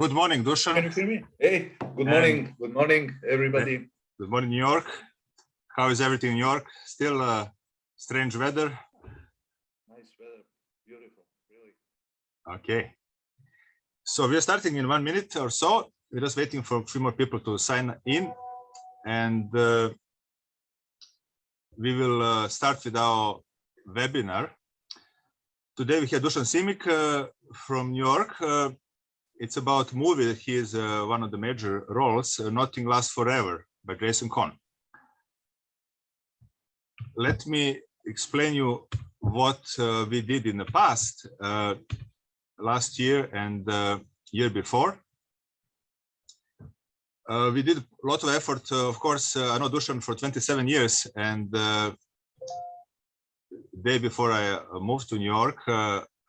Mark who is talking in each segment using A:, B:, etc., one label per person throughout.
A: Good morning, Dusan.
B: Can you hear me? Hey, good morning. Good morning, everybody.
A: Good morning, New York. How is everything in New York? Still strange weather?
B: Nice weather. Beautiful, really.
A: Okay. So we are starting in 1 minute or so. We're just waiting for a few more people to sign in. And we will start with our webinar. Today we have Dusan Simic from New York. It's about movie. He is one of the major roles, Nothing Lasts Forever by Jason Kohn. Let me explain you what we did in the past, last year and year before. We did a lot of effort. Of course, I know Dusan for 27 years, and the day before I moved to New York,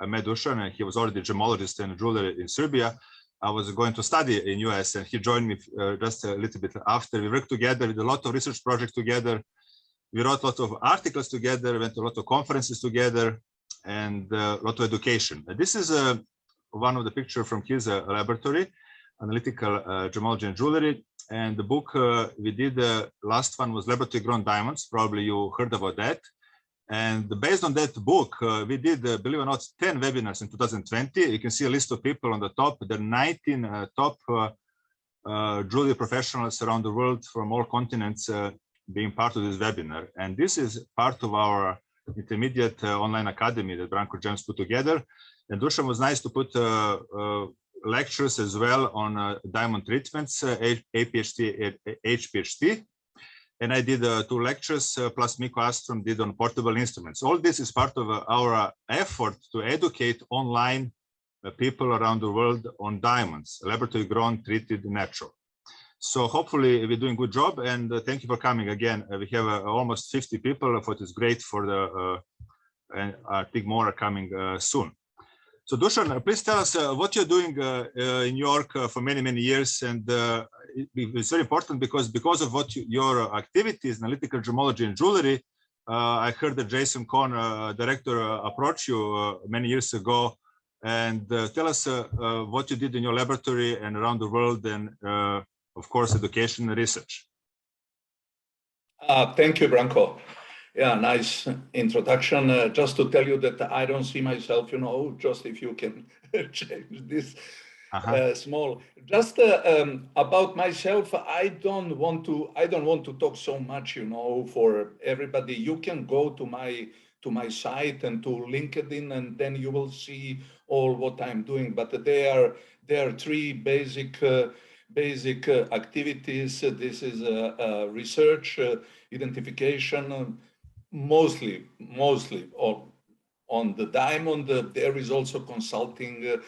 A: I met Dusan, and he was already a gemologist and a jeweler in Serbia. I was going to study in US, and he joined me just a little bit after. We worked together, we did a lot of research projects together. We wrote a lot of articles together, went to a lot of conferences together, and a lot of education. This is one of the pictures from his laboratory, Analytical Gemology and Jewelry. And the book we did, last one was Laboratory Grown Diamonds. Probably you heard about that. And based on that book, we did, believe it or not, 10 webinars in 2020. You can see a list of people on the top. There are 19 top jewelry professionals around the world from all continents being part of this webinar. And this is part of our intermediate online academy that Branko James put together. And Dusan was nice to put lectures as well on diamond treatments, HPHT, HPHT. And I did 2 lectures, plus Miko Astrom did on portable instruments. All this is part of our effort to educate online people around the world on diamonds, laboratory grown, treated, natural. So hopefully we're doing a good job, and thank you for coming again. We have almost 50 people, what is great for the, and I think more are coming soon. So Dusan, please tell us what you're doing in New York for many, many years. And it's very important because of what your activities in analytical gemology and jewelry. I heard that Jason Kohn, director, approached you many years ago. And tell us what you did in your laboratory and around the world, and of course, education and research.
B: Thank you, Branko. Yeah, nice introduction. Just to tell you that I don't see myself, just if you can change this small. Just about myself, I don't want to talk so much, for everybody. You can go to my site and to LinkedIn, and then you will see all what I'm doing. But there are 3 basic activities. This is research, identification, mostly on the diamond. There is also consulting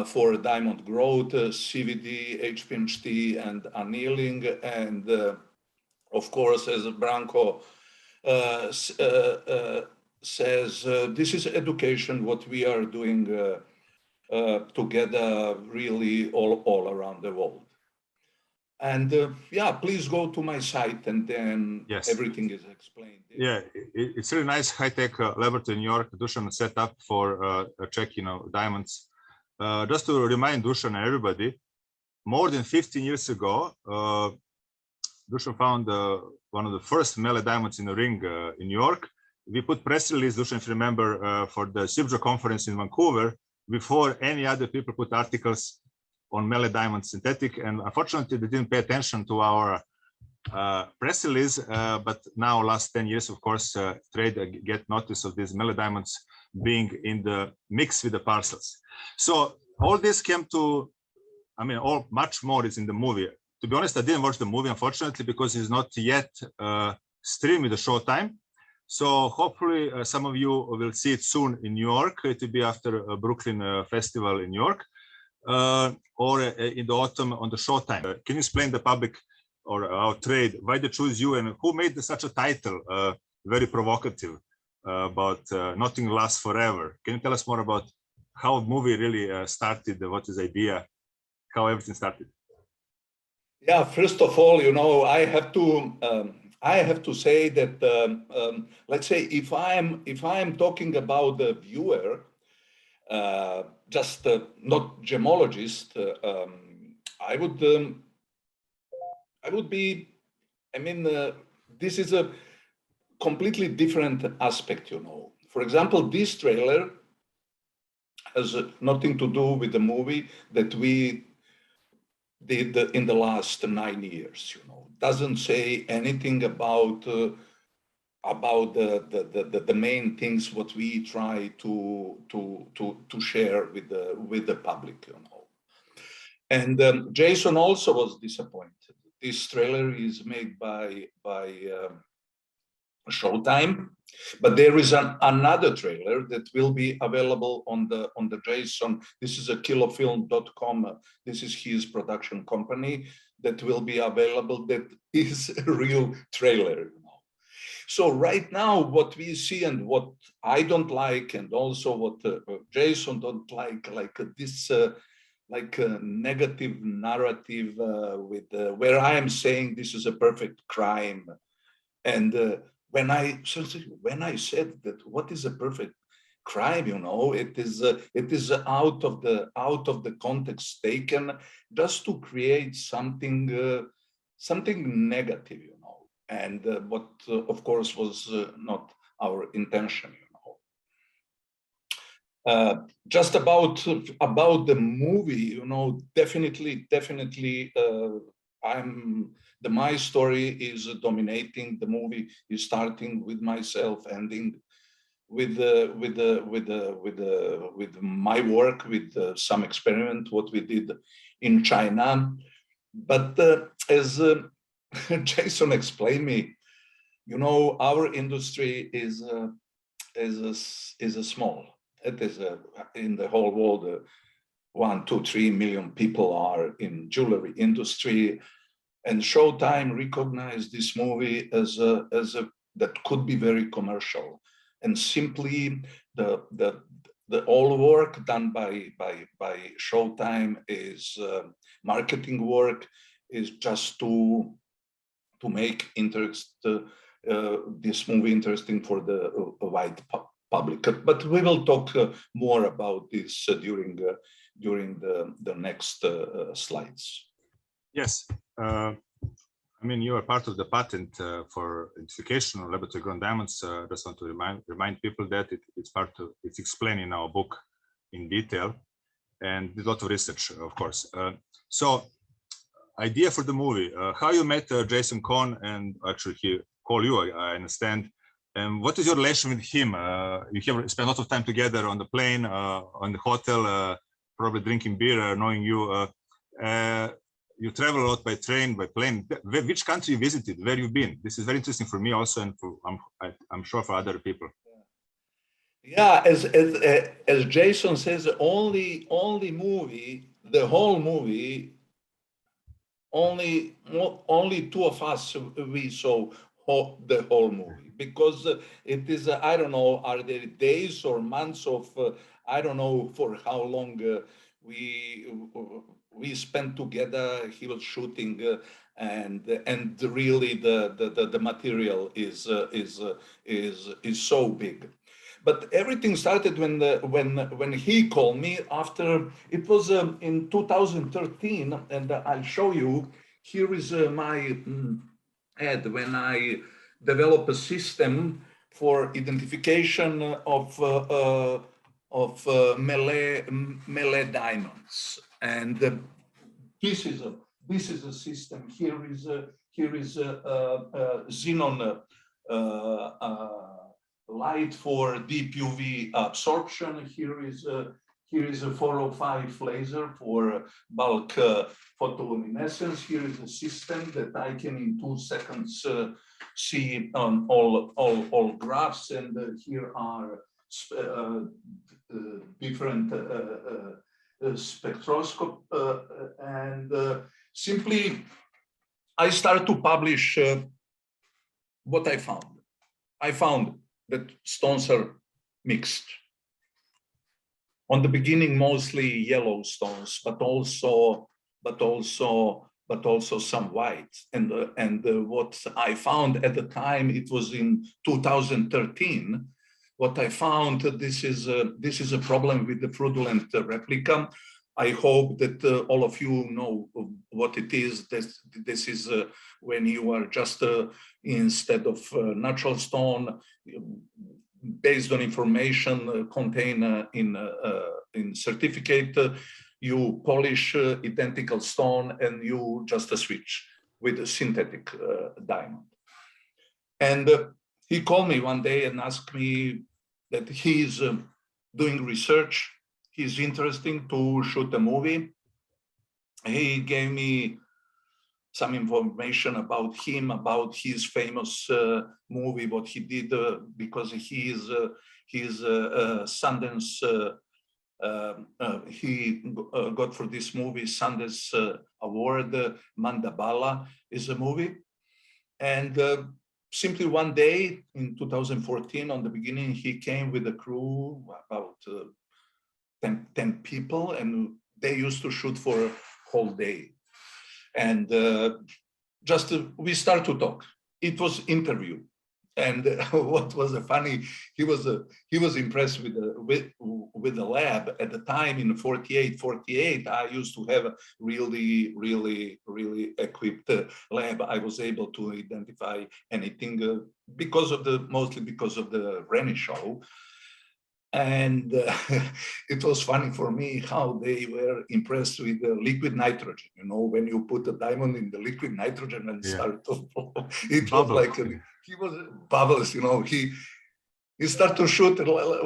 B: for diamond growth, CVD, HPHT, and annealing. And of course, as Branko says, this is education, what we are doing together really all around the world. And yeah, please go to my site, and then everything is explained.
A: Yeah, it's really nice high-tech laboratory in New York. Dusan set up for checking diamonds. Just to remind Dusan and everybody, more than 15 years ago, Dusan found one of the first melee diamonds in a ring in New York. We put press release, Dusan, if you remember, for the SIBJO conference in Vancouver, before any other people put articles on melee diamond synthetic. And unfortunately, they didn't pay attention to our press release. But now, last 10 years, of course, trade get notice of these melee diamonds being in the mix with the parcels. So all this came to, much more is in the movie. To be honest, I didn't watch the movie, unfortunately, because it's not yet streamed with the Showtime. So hopefully some of you will see it soon in New York. It will be after a Brooklyn festival in New York, or in the autumn on the Showtime. Can you explain the public or our trade why they choose you, and who made such a title, very provocative, about Nothing Lasts Forever? Can you tell us more about how the movie really started, what is the idea, how everything started?
B: Yeah, first of all, I have to say that let's say if I'm talking about the viewer, just not gemologist, I would be, I mean, this is a completely different aspect, you know. For example, this trailer has nothing to do with the movie that we did in the last 9 years, you know. Doesn't say anything about the main things what we try to share with the public, you know. And Jason also was disappointed. This trailer is made by Showtime, but there is another trailer that will be available on the Jason. This is a kilofilm.com. This is his production company that will be available. That is a real trailer. You know. So right now, what we see and what I don't like, and also what Jason don't like this. Like a negative narrative with where I am saying this is a perfect crime, and when I said that what is a perfect crime, you know, it is out of the context taken just to create something negative, you know, and what of course was not our intention. Just about the movie, you know, definitely, my story is dominating. The movie is starting with myself, ending with my work, with some experiment what we did in China. But as Jason explained me, you know, our industry is a small. It is in the whole world, 1, 2, 3 million people are in jewelry industry, and Showtime recognized this movie as a that could be very commercial, and simply the all work done by Showtime is marketing work, is just to make this movie interesting for the wide public. But we will talk more about this during the next slides.
A: Yes, I mean, you are part of the patent for identification of laboratory grown diamonds. I just want to remind people that it's explained in our book in detail, and a lot of research, of course. So, idea for the movie: how you met Jason Kohn, and actually he called you, I understand. And what is your relation with him? You have spent a lot of time together on the plane, on the hotel, probably drinking beer, knowing you. You travel a lot by train, by plane. Which country you visited? Where you've been? This is very interesting for me also, and for, I'm sure for other people.
B: Yeah, as Jason says, only movie, the whole movie, only 2 of us we saw the whole movie, because it is I don't know, are there days or months of I don't know for how long we spent together. He was shooting, and really the material is so big. But everything started when he called me after. It was in 2013, and I'll show you. Here is my ad when I developed a system for identification of melee diamonds, and this is a system. Here is xenon light for deep UV absorption. Here is a 405 laser for bulk photoluminescence. Here is a system that I can in 2 seconds see on all graphs, and here are different spectroscope, and simply I started to publish what I found. I found that stones are mixed. On the beginning, mostly yellow stones, but also some white. And what I found at the time, it was in 2013, what I found, this is a problem with the fraudulent replica. I hope that all of you know what it is. This is when you are just instead of natural stone, based on information contained in certificate, you polish identical stone and you just switch with a synthetic diamond. And he called me one day and asked me that he's doing research. He's interested to shoot a movie. He gave me some information about him, about his famous movie, what he did, because he's Sundance. He got for this movie Sundance Award. Manda Bala is a movie, and simply one day in 2014, on the beginning, he came with a crew about 10 people, and they used to shoot for a whole day. And we start to talk. It was interview. And what was funny, he was impressed with the lab at the time in 48. I used to have a really equipped lab. I was able to identify anything mostly because of the Rennie show. And it was funny for me how they were impressed with the liquid nitrogen. You know, when you put a diamond in the liquid nitrogen and start to flow, it was like he was bubbles. You know, he started to shoot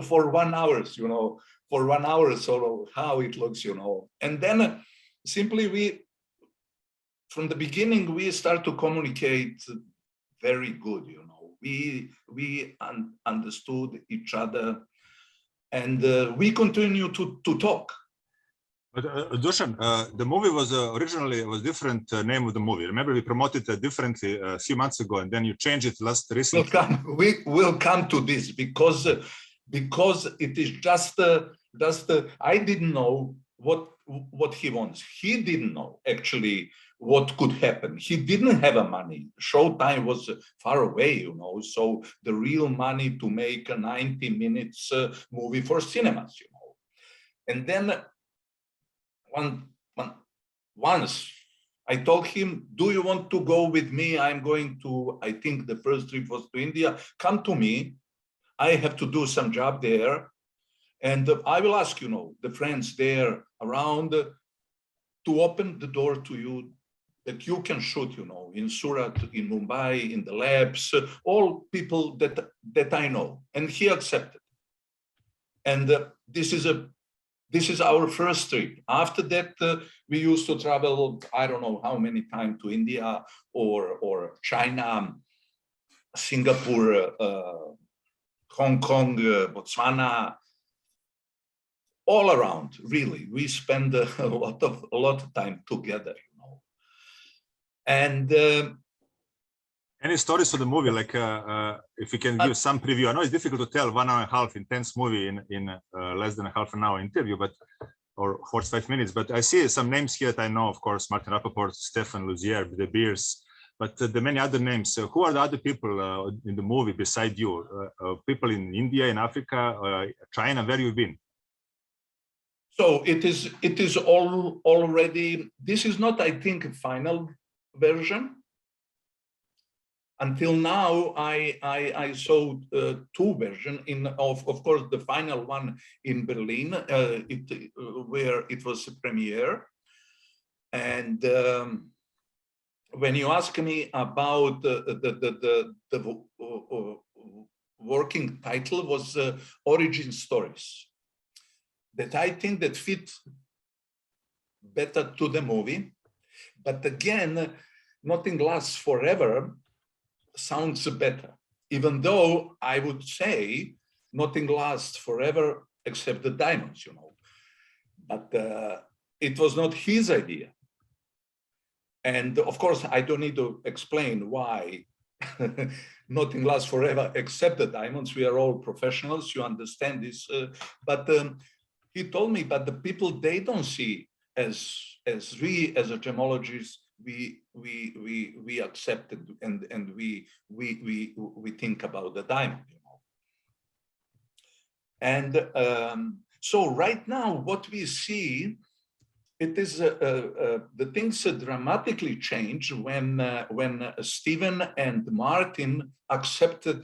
B: for 1 hour. You know, for 1 hour, so how it looks. You know, and then simply from the beginning we start to communicate very good. You know, we understood each other. And we continue to talk.
A: But Dusan, the movie was originally different name of the movie. Remember, we promoted it differently a few months ago, and then you changed it recently.
B: We will come to this because it is just I didn't know what he wants. He didn't know actually what could happen. He didn't have a money. Showtime was far away, you know. So the real money to make a 90 minutes movie for cinemas, you know. And then once I told him, "Do you want to go with me? I'm going to. I think the first trip was to India. Come to me. I have to do some job there, and I will ask, you know, the friends there around to open the door to you." That you can shoot, you know, in Surat, in Mumbai, in the labs, all people that I know, and he accepted. And this is our first trip. After that, we used to travel, I don't know how many times, to India or China, Singapore, Hong Kong, Botswana, all around. Really, we spend a lot of time together. And
A: any stories for the movie, like if you can give some preview? I know it's difficult to tell 1 hour and a half intense movie in less than a half an hour interview, or 45 minutes. But I see some names here that I know, of course, Martin Rappaport, Stefan Luzier, the Beers, but the many other names. Who are the other people in the movie beside you? People in India, in Africa, China, where you've been?
B: So it is all already. This is not, I think, a final version. Until now, I saw two versions. Of course, the final one in Berlin, where it was a premiere. And when you ask me about the working title, was Origin Stories, that I think that fit better to the movie. But again, nothing lasts forever sounds better, even though I would say nothing lasts forever except the diamonds, you know. But it was not his idea. And of course, I don't need to explain why nothing lasts forever except the diamonds. We are all professionals, you understand this. But he told me, but the people, they don't see as we as a gemologist, we accept it and we think about the diamond, you know. And so right now, what we see, it is the things dramatically change when Stephen and Martin accepted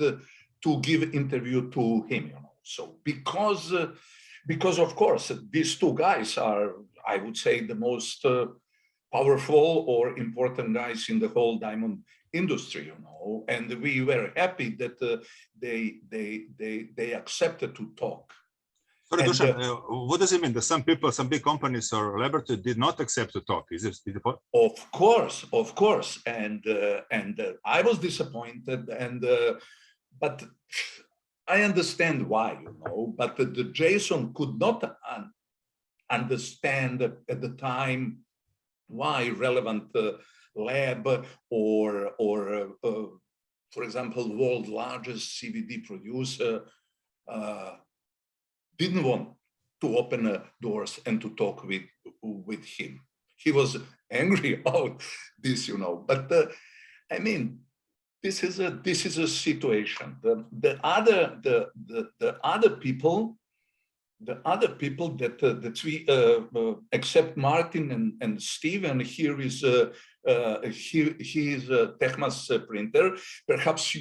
B: to give interview to him. So because of course these two guys are, I would say, the most powerful or important guys in the whole diamond industry, and we were happy that they accepted to talk.
A: Sorry, Dusan, what does it mean that some people, some big companies or laboratories did not accept to talk? Is it the point?
B: Of course, and I was disappointed, but I understand why, but the Jason could not understand at the time why relevant lab or for example, world's largest CVD producer didn't want to open doors and to talk with him. He was angry about this, but I mean, this is a situation. The other people that we except Martin and Stephen, here is he is a Techmas printer. Perhaps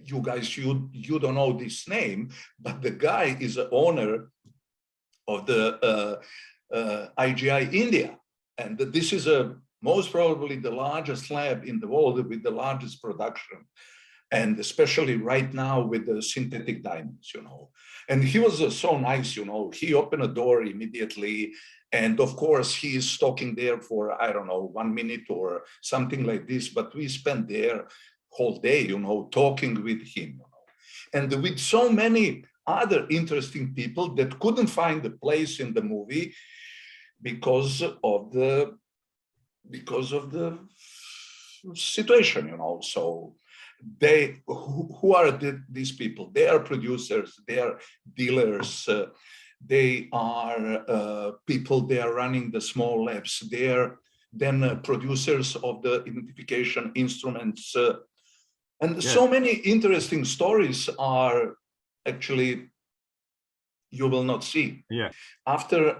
B: you guys you don't know this name, but the guy is the owner of the IGI India, and this is most probably the largest lab in the world with the largest production, and especially right now with the synthetic diamonds, And he was so nice, he opened a door immediately. And of course, he is talking there for, I don't know, 1 minute or something like this, but we spent there whole day, talking with him, and with so many other interesting people that couldn't find a place in the movie because of the situation, So they, who are these people? They are producers, they are dealers, they are people, they are running the small labs, they are then producers of the identification instruments. And so many interesting stories are actually you will not see.
A: Yeah.
B: After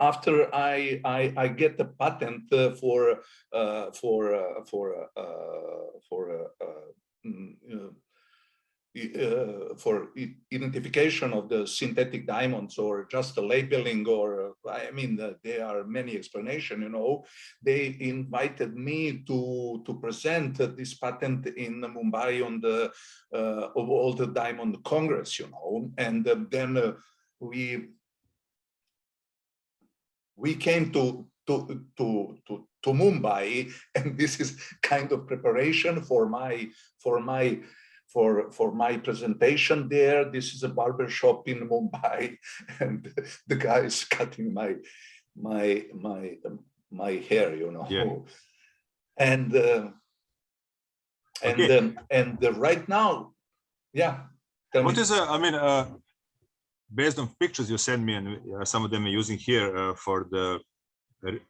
B: I get the patent for identification of the synthetic diamonds, or just the labeling, or I mean, there are many explanations. They invited me to present this patent in Mumbai on the World Diamond Congress. And then we came to Mumbai, and this is kind of preparation for my presentation there. This is a barber shop in Mumbai, and the guy is cutting my hair,
A: Yeah.
B: And right now, yeah.
A: What is I mean, based on pictures you sent me, and some of them are using here for the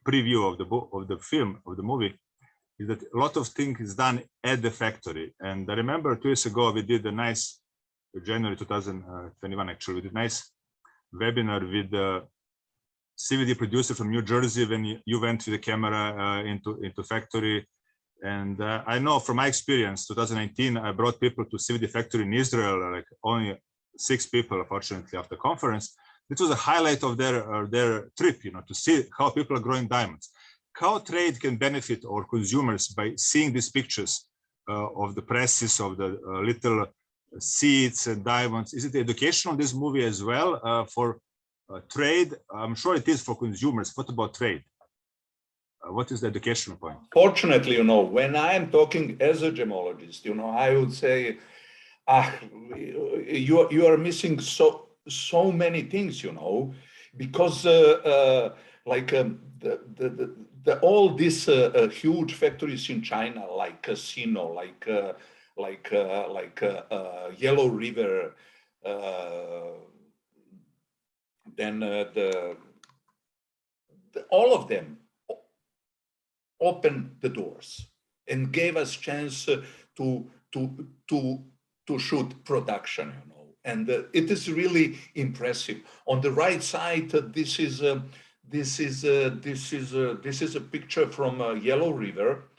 A: preview of the book, of the film, of the movie, is that a lot of things is done at the factory. And I remember 2 years ago, we did a nice, January 2021, actually, we did a nice webinar with the CVD producer from New Jersey when you went to the camera into factory. And I know from my experience, 2019, I brought people to CVD factory in Israel, like only 6 people, unfortunately, after conference. This was a highlight of their trip, to see how people are growing diamonds. How trade can benefit or consumers by seeing these pictures of the presses of the little seeds and diamonds? Is it educational, this movie, as well for trade? I'm sure it is for consumers. What about trade? What is the educational point?
B: Fortunately, when I am talking as a gemologist, I would say, you are missing so many things, because all these huge factories in China, like Casino, like Yellow River, then all of them opened the doors and gave us chance to shoot production, And it is really impressive. On the right side, this is a picture from Yellow River,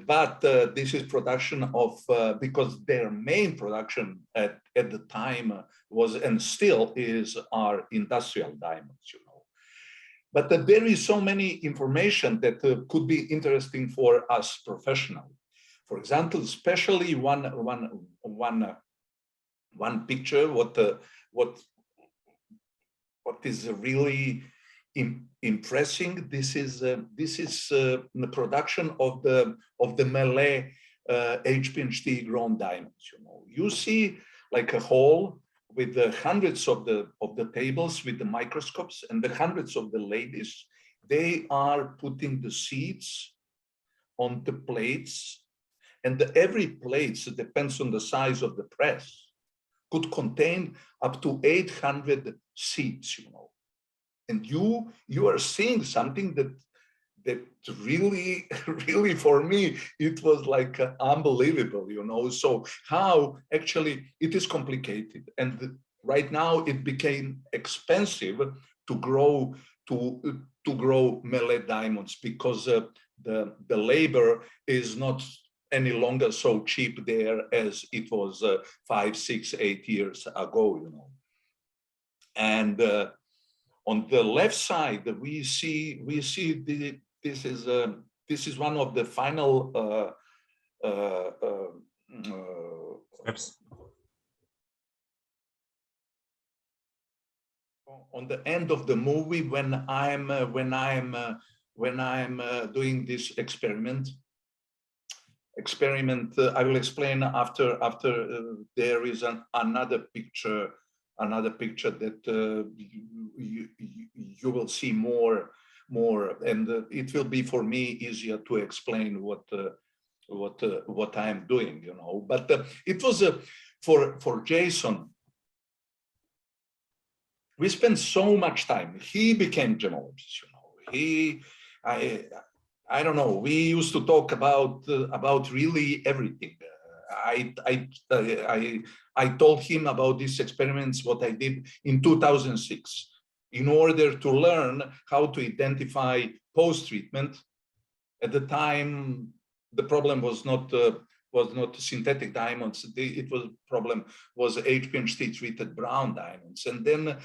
B: but this is production of because their main production at the time was and still is our industrial diamonds, you know. But there is so many information that could be interesting for us professionals. For example, especially one picture, what is really impressing. This is the production of the Malay HPHT grown diamonds. You know, you see like a hole with the hundreds of the tables with the microscopes and the hundreds of the ladies. They are putting the seeds on the plates, and every plate, depends on the size of the press, could contain up to 800 seeds, you know. And you are seeing something that really, really for me, it was like unbelievable, you know. So how actually it is complicated. And right now it became expensive to grow Malay diamonds because the labor is not any longer so cheap there as it was 5, 6, 8 years ago, you know. And on the left side, we see this is one of the final
A: steps.
B: On the end of the movie, when I'm doing this experiment, I will explain after there is another picture that you will see more, and it will be for me easier to explain what I am doing, you know. But it was for Jason. We spent so much time. He became gemologist, you know. I don't know. We used to talk about really everything. I told him about these experiments, what I did in 2006, in order to learn how to identify post-treatment. At the time, the problem was not synthetic diamonds. Problem was HPHT treated brown diamonds, and then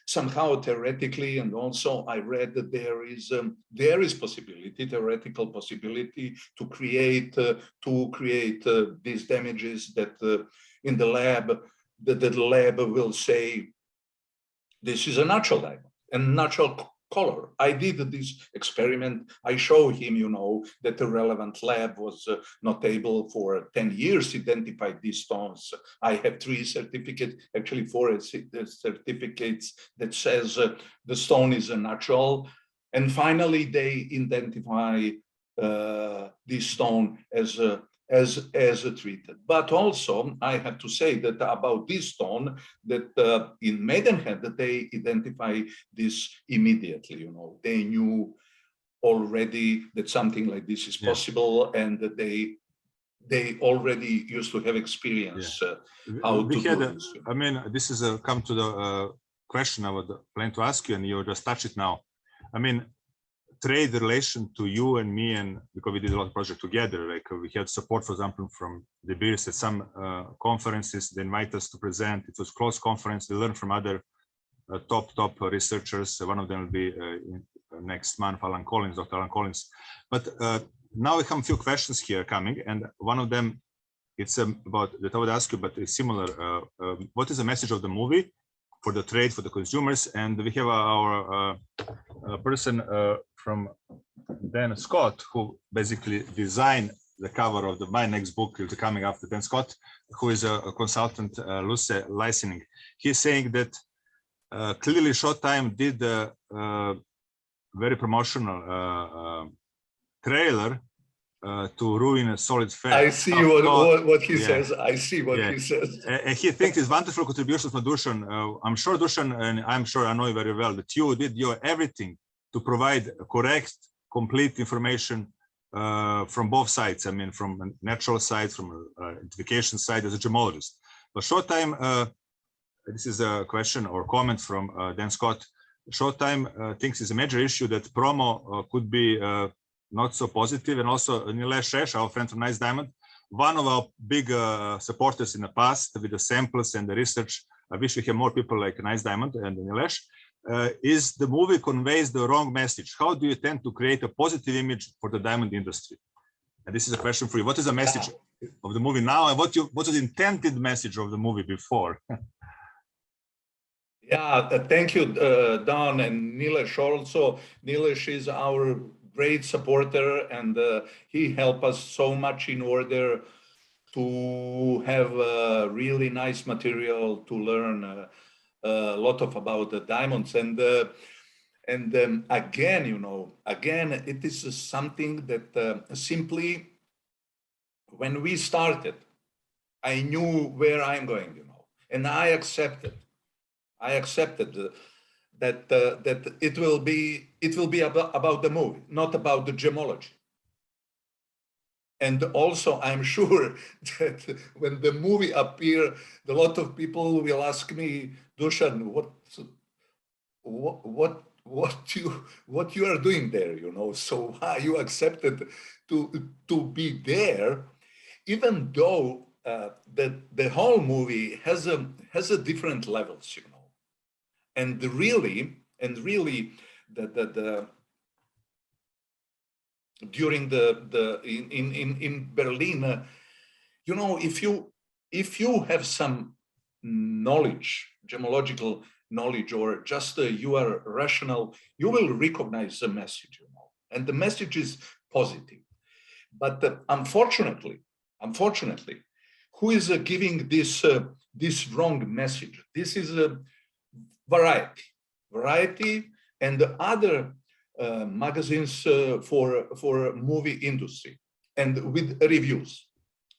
B: somehow theoretically, and also I read that there is theoretical possibility to create these damages that in the lab, the lab will say this is a natural diamond and natural color. I did this experiment. I showed him, you know, that the relevant lab was not able for 10 years to identify these stones. I have 3 certificates, actually 4 certificates that says the stone is a natural. And finally, they identify this stone as a treated. But also, I have to say that about this stone, that in Maidenhead, that they identify this immediately. You know, they knew already that something like this is possible, and that they already used to have experience how to do this.
A: I mean, this is come to the question I would plan to ask you, and you just touched it now. I mean, trade relation to you and me, and because we did a lot of projects together, like we had support, for example, from the BIRS at some conferences. They invite us to present. It was close conference. We learned from other top researchers. One of them will be next month, Dr. Alan Collins. But now we have a few questions here coming, and one of them, it's about that I would ask you, but it's similar. What is the message of the movie for the trade, for the consumers? And we have our person from Dan Scott, who basically designed the cover of my next book, will be coming after Dan Scott, who is a consultant, Luce Licensing. He's saying that clearly Showtime did a very promotional trailer to ruin a solid fair.
B: I see what he says. I see what he says.
A: And he thinks it's wonderful contributions from Dusan. I'm sure Dusan, and I'm sure I know you very well, that you did your everything to provide correct, complete information from both sides. I mean, from a natural side, from an identification side as a gemologist. Showtime, this is a question or comment from Dan Scott. Showtime thinks it's a major issue that promo could be not so positive, and also Nilesh Shesh, our friend from Nice Diamond, one of our big supporters in the past with the samples and the research. I wish we had more people like Nice Diamond and Nilesh. Is the movie conveys the wrong message? How do you tend to create a positive image for the diamond industry? And this is a question for you. What is the message of the movie now, and what was the intended message of the movie before?
B: Yeah, thank you, Don and Nilesh also. Nilesh is our great supporter, and he helped us so much in order to have really nice material to learn a lot about the diamonds. And again, you know, again, it is something that simply when we started, I knew where I'm going, you know, and I accepted that it will be about the movie, not about the gemology. And also, I'm sure that when the movie appear, a lot of people will ask me, Dusan, what you are doing there, you know? So why you accepted to be there, even though the whole movie has a different levels, you know. And really, during in Berlin, you know, if you have some knowledge, gemological knowledge, or just you are rational, you will recognize the message, you know, and the message is positive. But unfortunately, who is giving this wrong message? This is a Variety, and the other magazines for movie industry, and with reviews.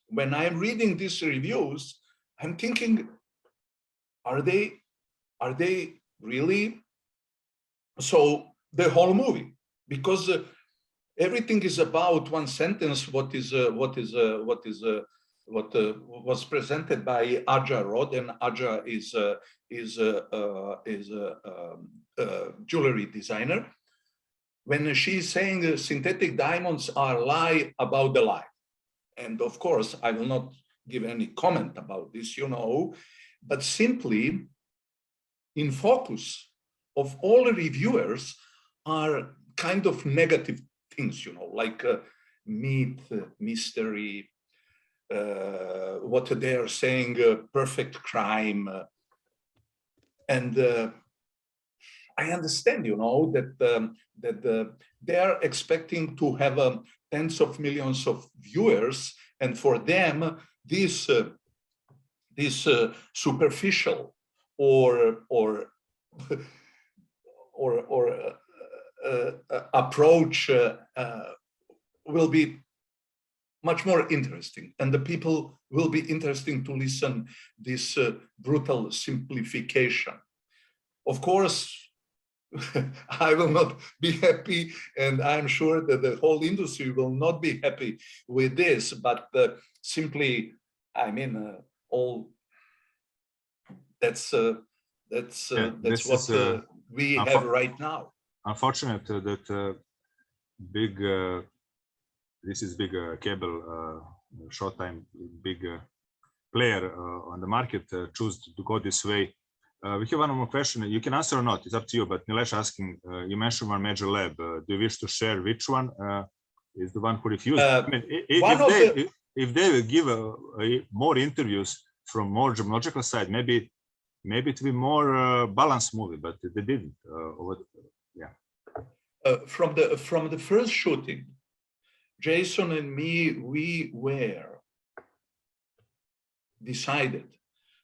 B: When I'm reading these reviews, I'm thinking, are they really? So the whole movie, because everything is about one sentence. What was presented by Aja Rod, and Aja is a jewelry designer. When she's saying synthetic diamonds are lie about the lie, and of course I will not give any comment about this, you know, but simply in focus of all the reviewers are kind of negative things, you know, like myth, mystery. What they are saying, perfect crime, and I understand, you know, that they are expecting to have tens of millions of viewers, and for them, this superficial or approach will be much more interesting, and the people will be interesting to listen this brutal simplification. Of course, I will not be happy, and I'm sure that the whole industry will not be happy with this, but simply, I mean, all that's what we have right now.
A: Unfortunate that this is big cable Showtime, big player on the market choose to go this way. We have one more question. You can answer or not. It's up to you. But Nilesh asking, you mentioned one major lab. Do you wish to share which one is the one who refused? I mean, if they will give more interviews from more gemological side, maybe it will be more balanced movie. But they didn't.
B: From the first shooting, Jason and me, we were decided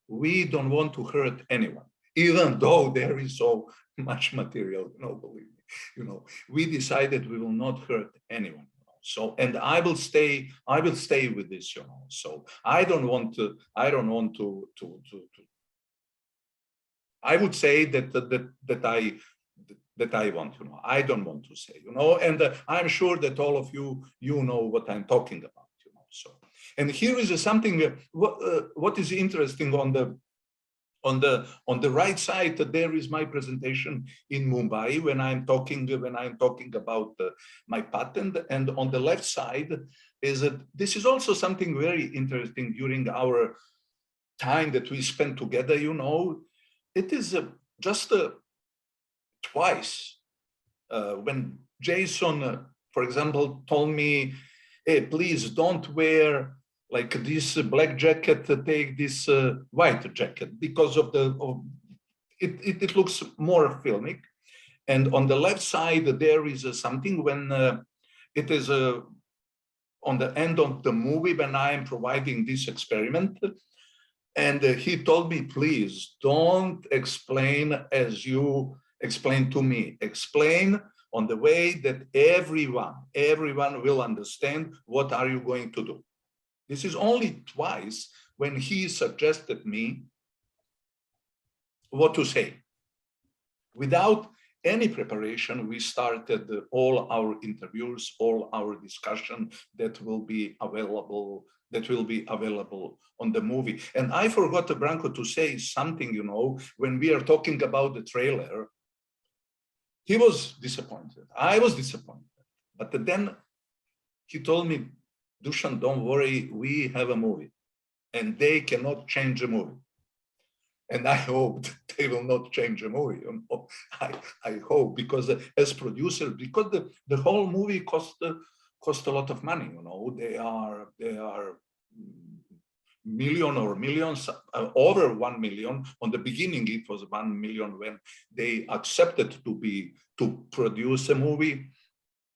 B: we don't want to hurt anyone, even though there is so much material, you know, believe me, you know, we decided we will not hurt anyone. So, and I will stay with this, you know, so I would say that I want, you know, I don't want to say, you know, and I'm sure that all of you know what I'm talking about, you know. So, And here is something, what is interesting on the right side, there is my presentation in Mumbai when I'm talking about my patent, and on the left side is that this is also something very interesting during our time that we spent together. You know, it is just twice when Jason, for example, told me, "Hey, please don't wear like this black jacket, take this white jacket because of it looks more filmic." And on the left side, there is something when it is on the end of the movie when I am providing this experiment. And he told me, please don't explain as you explain to me. Explain on the way that everyone will understand what are you going to do. This is only twice when he suggested me what to say. Without any preparation, we started all our interviews, all our discussion that will be available on the movie. And I forgot, Branko, to say something, you know, when we are talking about the trailer, he was disappointed. I was disappointed. But then he told me, Dusan, don't worry, we have a movie and they cannot change a movie. And I hope they will not change a movie. You know? I hope, because as producer, because the whole movie cost a lot of money. You know, they are million or millions, over 1 million. On the beginning, it was 1 million when they accepted to produce a movie.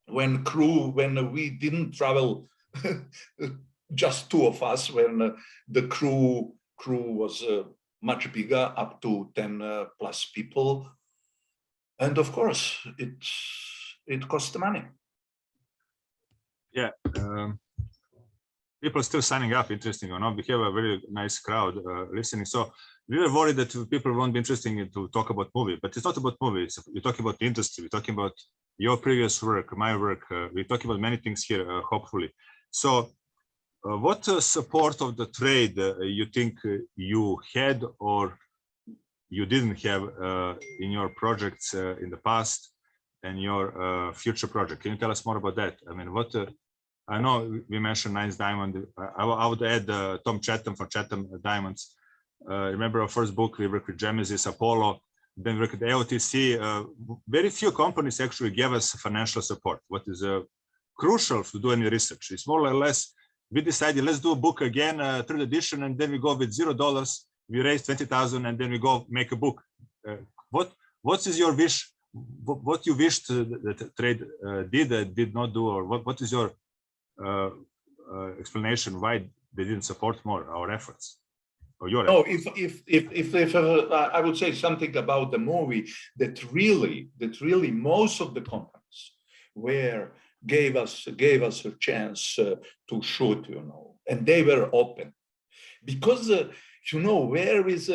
B: When we didn't travel, just two of us, when the crew was much bigger, up to 10 plus people. And of course, it cost money.
A: Yeah, people are still signing up, interesting or not. We have a very nice crowd listening. So we were worried that people won't be interested to talk about movie, but it's not about movies. We're talking about the industry. We're talking about your previous work, my work. We're talking about many things here, hopefully. So what support of the trade you think you had or you didn't have in your projects in the past and your future project? Can you tell us more about that? I mean, what I know we mentioned Nice Diamond. I would add Tom Chatham for Chatham Diamonds. Remember our first book, we worked with Genesis, Apollo, then we worked with AOTC. Very few companies actually gave us financial support. What is crucial to do any research? It's more or less, we decided, let's do a book again, third edition, and then we go with $0. We raise 20,000, and then we go make a book. What is your wish? What you wished that trade did not do, or what is your explanation why they didn't support more our efforts? Or your efforts?
B: If I would say something about the movie, that really most of the companies gave us a chance to shoot, you know, and they were open, because you know, where is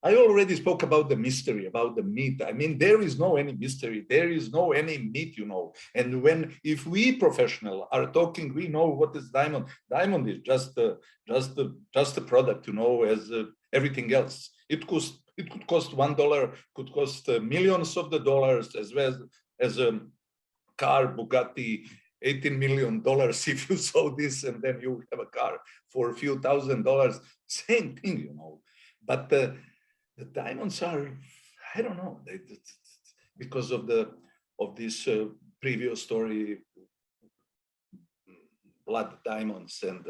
B: I already spoke about the mystery, about the meat. I mean, there is no any mystery, there is no any meat, you know. And if we professional are talking, we know what is diamond. Diamond is just a product, you know, as everything else. It could cost $1, could cost millions of the dollars, as well as a car, Bugatti, $18 million if you saw this, and then you have a car for a few $1,000s. Same thing, you know. But the diamonds are, I don't know, because of this previous story, blood diamonds and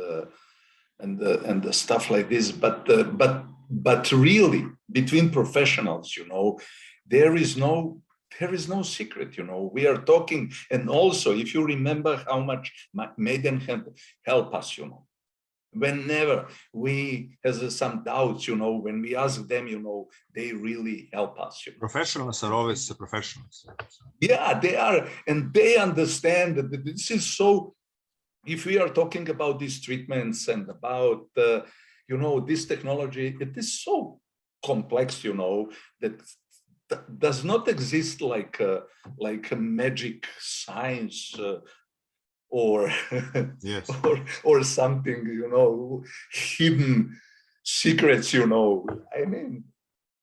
B: the stuff like this. But really, between professionals, you know, there is no secret, you know. We are talking, and also, if you remember how much Maiden help us, you know. Whenever we have some doubts, you know, when we ask them, you know, they really help us. You know?
A: Professionals are always professionals.
B: Yeah, they are, and they understand that this is so. If we are talking about these treatments and about, you know, this technology, it is so complex, you know, that does not exist like a magic science. or
A: Yes.
B: or something, you know, hidden secrets, you know. I mean,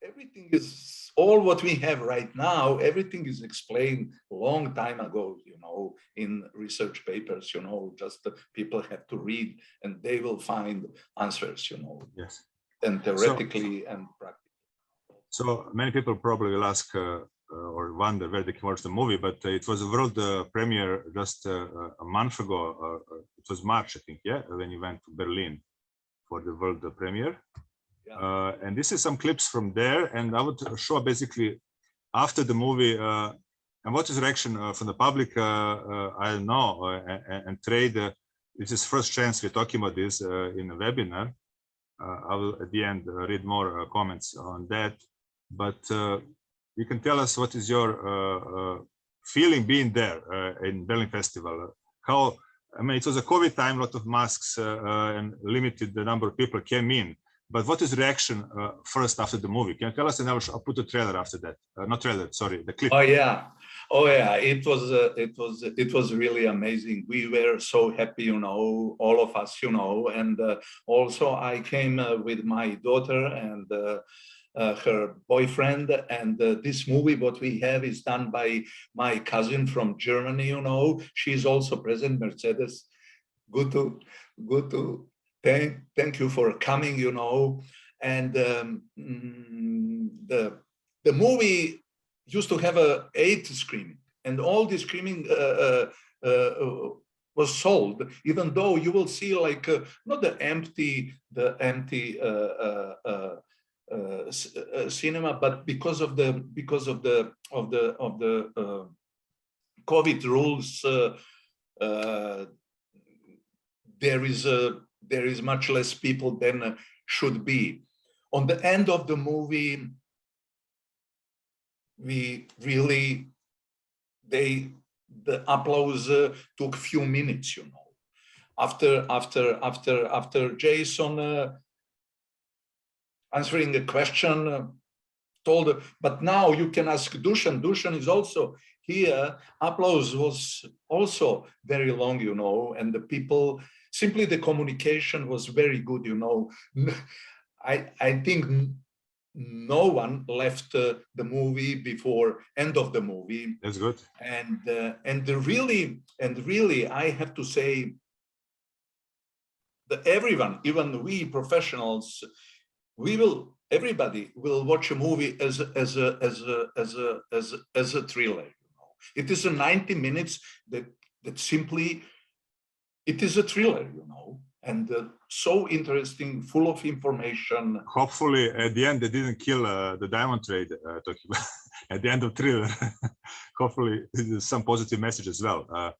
B: everything is all what we have right now. Everything is explained a long time ago, you know, in research papers, you know, just the people have to read and they will find answers, you know.
A: Yes.
B: And theoretically and practically.
A: So many people probably will ask or wonder where they can watch the movie, but it was a world premiere just a month ago. It was March, I think, yeah, when you went to Berlin for the world premiere. Yeah. And this is some clips from there, and I would show basically after the movie and what is the reaction from the public. I don't know, and trade. This is first chance we're talking about this in a webinar. I will at the end read more comments on that, but you can tell us what is your feeling being there in Berlin Festival. How, I mean, it was a COVID time, a lot of masks and limited the number of people came in. But what is the reaction first after the movie? Can you tell us? And I'll put the trailer after that. Not trailer, sorry, the clip.
B: Oh yeah, it was really amazing. We were so happy, you know, all of us, you know, and also I came with my daughter and her boyfriend, and this movie what we have is done by my cousin from Germany, you know. She's also present, Mercedes. Good to thank you for coming, you know. And the movie used to have 8 screening, and all the screening was sold, even though you will see like not the empty cinema, but because of the COVID rules, there is much less people than should be. On the end of the movie, we really the applause took few minutes, you know. After Jason answering the question, told, but now you can ask Dusan. Dusan is also here. Applause was also very long, you know, and the people, simply the communication was very good, you know. I think no one left the movie before end of the movie.
A: That's good.
B: And really, I have to say that everyone, even we professionals, everybody will watch a movie as a thriller. You know, it is a 90 minutes that simply it is a thriller, you know, and so interesting, full of information.
A: Hopefully, at the end, they didn't kill the diamond trade. Talking about at the end of thriller. Hopefully, there's some positive message as well.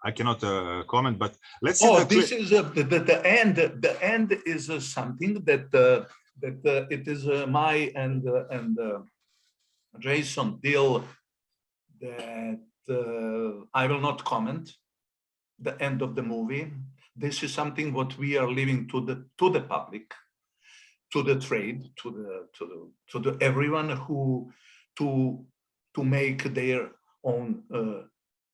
A: I cannot comment, but let's see.
B: Oh, this is the end. The end is something that it is my and Jason deal that I will not comment. The end of the movie. This is something what we are leaving to the public, to the trade, to the everyone who to make their own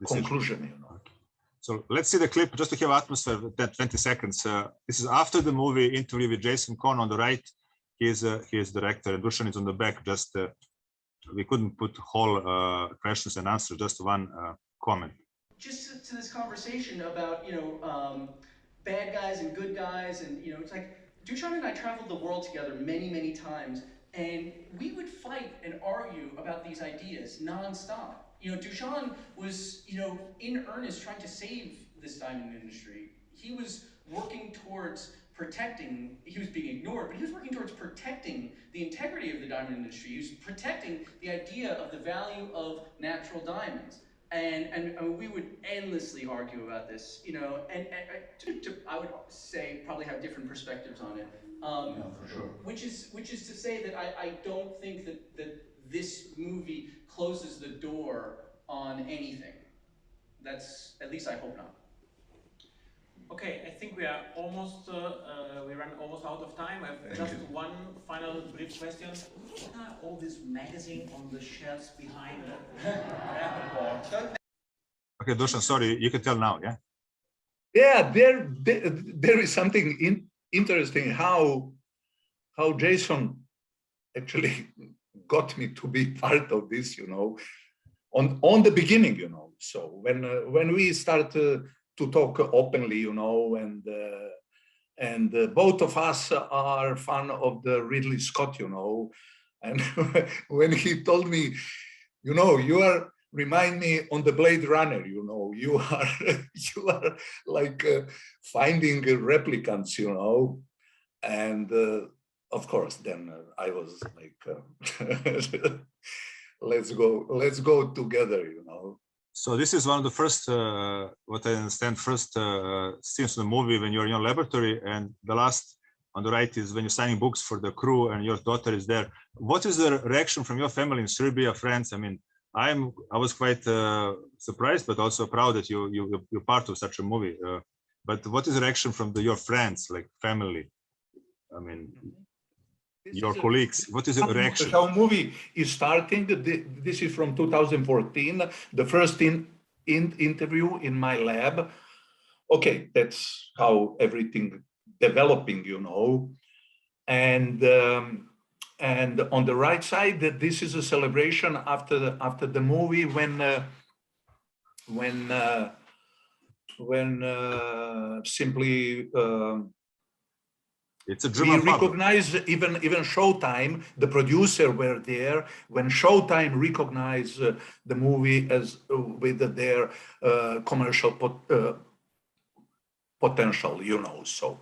B: conclusion. You know.
A: Okay. So let's see the clip just to have atmosphere. That 20 seconds. This is after the movie interview with Jason Kohn on the right. He is director, and Dusan is on the back. Just we couldn't put whole questions and answers. Just one comment.
C: Just to this conversation about, you know, bad guys and good guys, and, you know, it's like Dusan and I traveled the world together many times, and we would fight and argue about these ideas nonstop. You know, Dusan was, you know, in earnest trying to save this diamond industry. He was working towards protecting, he was being ignored, but he was working towards protecting the integrity of the diamond industry. He was protecting the idea of the value of natural diamonds. And we would endlessly argue about this, you know, and I would say probably have different perspectives on it.
B: Yeah, for sure.
C: Which is to say that I don't think that this movie closes the door on anything. That's, at least I hope not.
D: Okay, I think we are almost, we ran almost out of time. I have just one final brief question. What are all these magazines on the shelves behind the airport?
A: Okay, Dusan, sorry, you can tell now, yeah?
B: Yeah, there is something interesting how Jason actually got me to be part of this, you know, on the beginning, you know. So when we start to talk openly, you know, and both of us are fan of the Ridley Scott, you know, and when he told me, you know, you are remind me on the Blade Runner, you know, you are like finding replicants, you know, and of course, then I was like, let's go together, you know.
A: So this is one of the first, what I understand, first scenes in the movie when you're in your laboratory, and the last on the right is when you're signing books for the crew and your daughter is there. What is the reaction from your family in Serbia, friends? I mean, I was quite surprised, but also proud that you're part of such a movie. But what is the reaction from your friends, like family? I mean, your colleagues, what is the reaction?
B: How movie is starting. This is from 2014, the first interview in my lab. Okay, that's how everything developing, you know. And on the right side, this is a celebration after the movie when simply
A: it's a German
B: we recognize even Showtime, the producer were there when Showtime recognized the movie as with their commercial potential, you know. So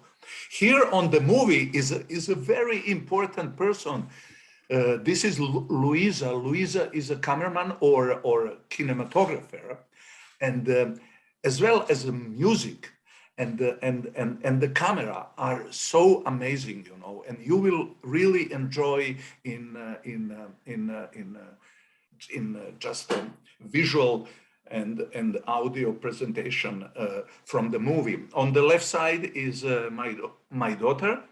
B: here on the movie is a very important person. This is Luisa. Luisa is a cameraman or cinematographer, and as well as the music and the camera are so amazing, you know, and you will really enjoy in just visual and audio presentation from the movie. On the left side is my daughter,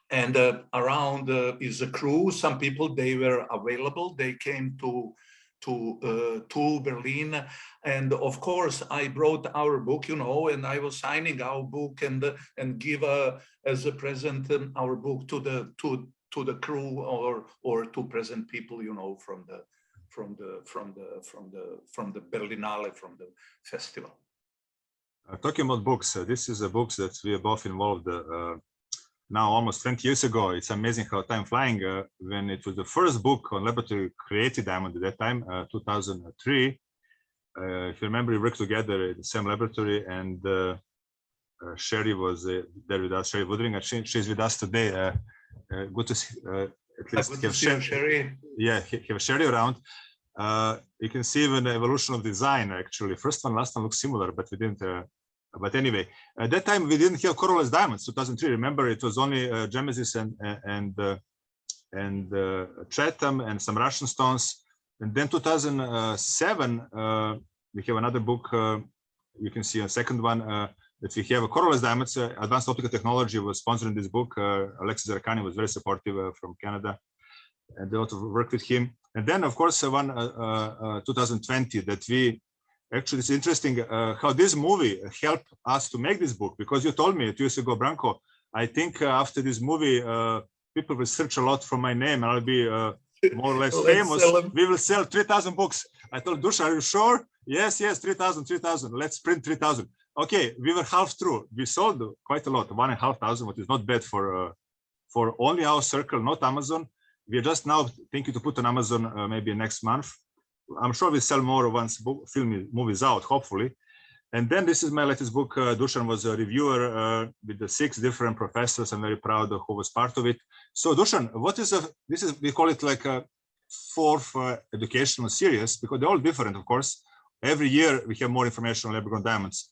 B: and around is a crew. Some people, they were available. They came to Berlin, and of course I brought our book, you know, and I was signing our book and give as a present our book to the crew or to present people, you know, from the Berlinale, from the festival.
A: Talking about books, this is a book that we are both involved now almost 20 years ago. It's amazing how time flying. When it was the first book on laboratory created diamond at that time, 2003. If you remember, we worked together in the same laboratory, and Sherry was there with us, Sherry Woodring, and she's with us today. Good to see, at least have
B: Sherry.
A: Yeah, have Sherry around. You can see even the evolution of design, actually. First one, last one looks similar, but we didn't. But anyway, at that time we didn't have coralless diamonds. 2003. Remember, it was only Gemesis and Chatham and some Russian stones. And then 2007, we have another book. You can see a second one that we have a coralless diamonds. Advanced Optical Technology was sponsoring this book. Alexis Zarkani was very supportive from Canada, and a lot of work with him. And then, of course, one 2020 that we. Actually, it's interesting how this movie helped us to make this book, because you told me 2 years ago, Branko, I think after this movie, people will search a lot for my name and I'll be more or less famous. We will sell 3,000 books. I told Dusan, are you sure? Yes, 3,000. Let's print 3,000. Okay, we were half through. We sold quite a lot, 1,500, which is not bad for only our circle, not Amazon. We are just now thinking to put on Amazon maybe next month. I'm sure we sell more once movies out, hopefully. And then this is my latest book. Dusan was a reviewer with the 6 different professors. I'm very proud of who was part of it. So Dusan, what is this is, we call it like a 4th educational series, because they're all different, of course. Every year we have more information on lab-grown diamonds.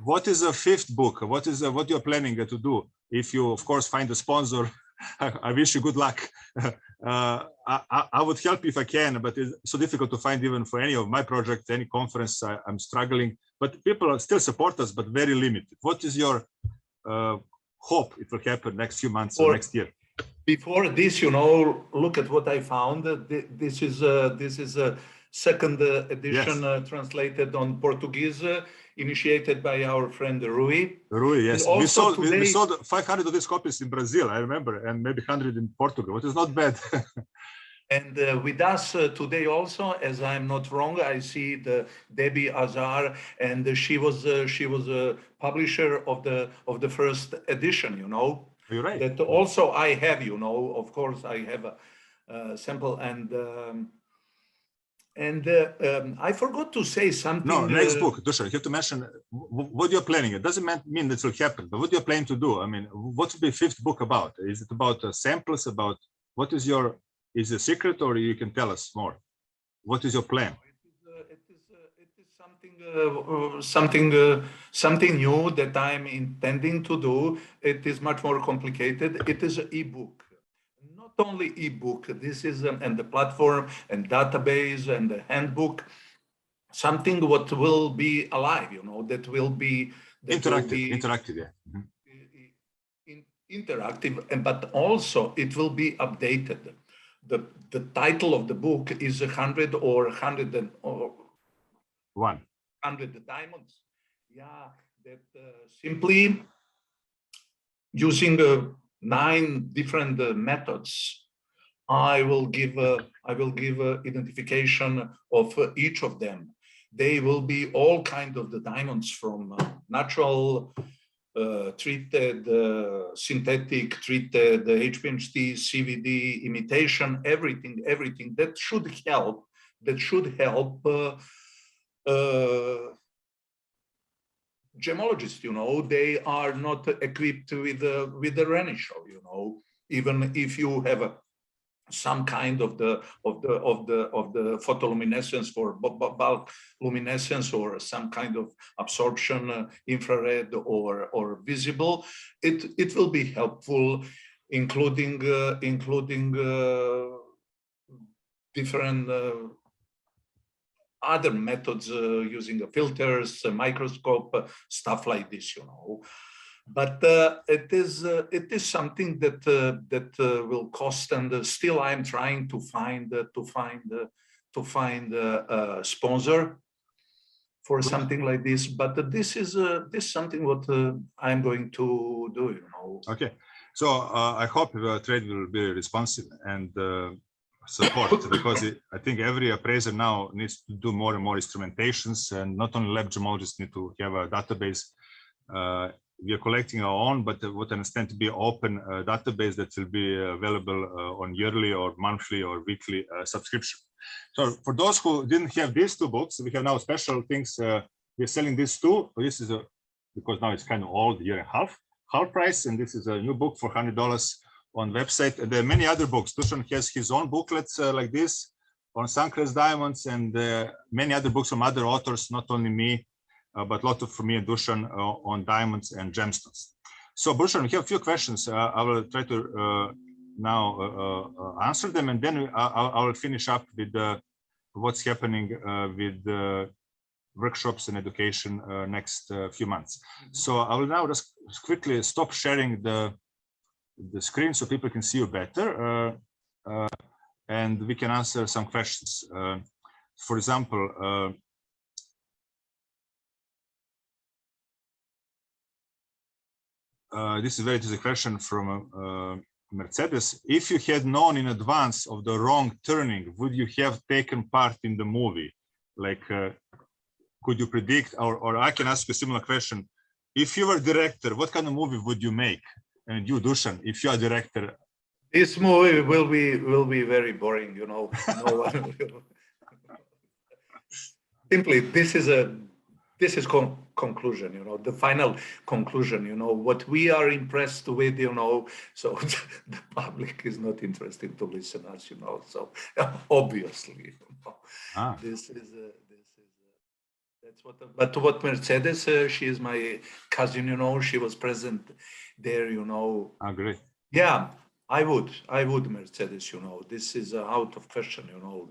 A: What is a 5th book? What you're planning to do? If you, of course, find a sponsor, I wish you good luck. I would help if I can, but it's so difficult to find even for any of my projects, any conference. I'm struggling, but people still support us, but very limited. What is your hope it will happen next few months or next year? Before
B: this, you know, look at what I found. This is second edition, yes. Translated on Portuguese, initiated by our friend Rui.
A: Rui, yes. We sold 500 of these copies in Brazil, I remember, and maybe 100 in Portugal, which is not bad.
B: And with us today also, as I'm not wrong, I see the Debbie Azar, and she was a publisher of the first edition. You know,
A: you're right.
B: That also I have. You know, of course I have a sample, and I forgot to say something.
A: No, next book, Dusan, you have to mention what you're planning. It doesn't mean that will happen, but what you're planning to do. I mean, what will be fifth book about? Is it about samples? About what is your is a secret, or you can tell us more? What is your plan?
B: It is something new that I'm intending to do. It is much more complicated. It is an ebook, not only ebook. This is and the platform and database and the handbook. Something what will be alive, you know, that will be
A: interactive, yeah.
B: Mm-hmm. Interactive, but also it will be updated. The title of the book is 100 or 100 or 100 diamonds. Yeah, that simply using 9 different methods, I will give identification of each of them. They will be all kind of the diamonds, from natural, treated, synthetic, treated, HPHT, CVD, imitation, everything that should help. Gemologists, you know, they are not equipped with the Rennie show, you know. Even if you have some kind of the photoluminescence for bulk luminescence, or some kind of absorption, infrared or visible, it will be helpful, including different other methods, using filters, microscope, stuff like this, you know. But it is something that will cost, and still I'm trying to find a sponsor for something like this. But this is something what I'm going to do, you know.
A: Okay, so I hope trade will be responsive and support, because I think every appraiser now needs to do more and more instrumentations, and not only lab gemologists need to have a database. We are collecting our own, but what I understand to be open database that will be available on yearly or monthly or weekly subscription. So for those who didn't have these 2 books, we have now special things. We're selling these 2. This is because now it's kind of old, year and a half price, and this is a new book for $100 on website. And there are many other books. Dusan has his own booklets like this on Suncrest diamonds, and many other books from other authors, not only me, but a lot of from me and Dusan on diamonds and gemstones. So Dusan, we have a few questions. I will try to now answer them, and then I will finish up with what's happening with workshops and education next few months. Mm-hmm. So I will now just quickly stop sharing the screen so people can see you better, and we can answer some questions. For example, this is a question from Mercedes. If you had known in advance of the wrong turning, would you have taken part in the movie? Like, could you predict, or I can ask you a similar question. If you were director, what kind of movie would you make? And you, Dusan, if you are director.
B: This movie will be very boring, you know. No one will. Simply, this is conclusion, you know, the final conclusion, you know, what we are impressed with, you know, so the public is not interested to listen us, you know, so obviously, you know, that's what, but what Mercedes, she is my cousin, you know, she was present there, you know.
A: I agree.
B: Yeah, I would, Mercedes, you know, this is out of question, you know,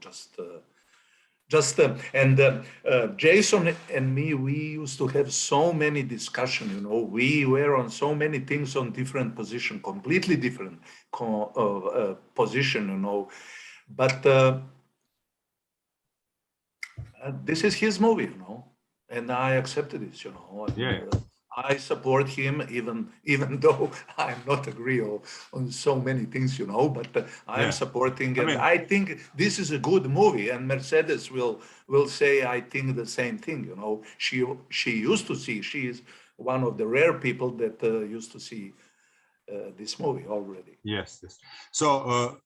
B: Jason and me, we used to have so many discussions, you know, we were on so many things on different position, completely different position, you know, but This is his movie, you know, and I accepted this, you know.
A: Yeah.
B: I support him, even though I'm not agree on so many things, you know. But I'm supporting, and I think this is a good movie. And Mercedes will say, I think the same thing, you know. She used to see. She is one of the rare people that used to see this movie already.
A: Yes, yes. So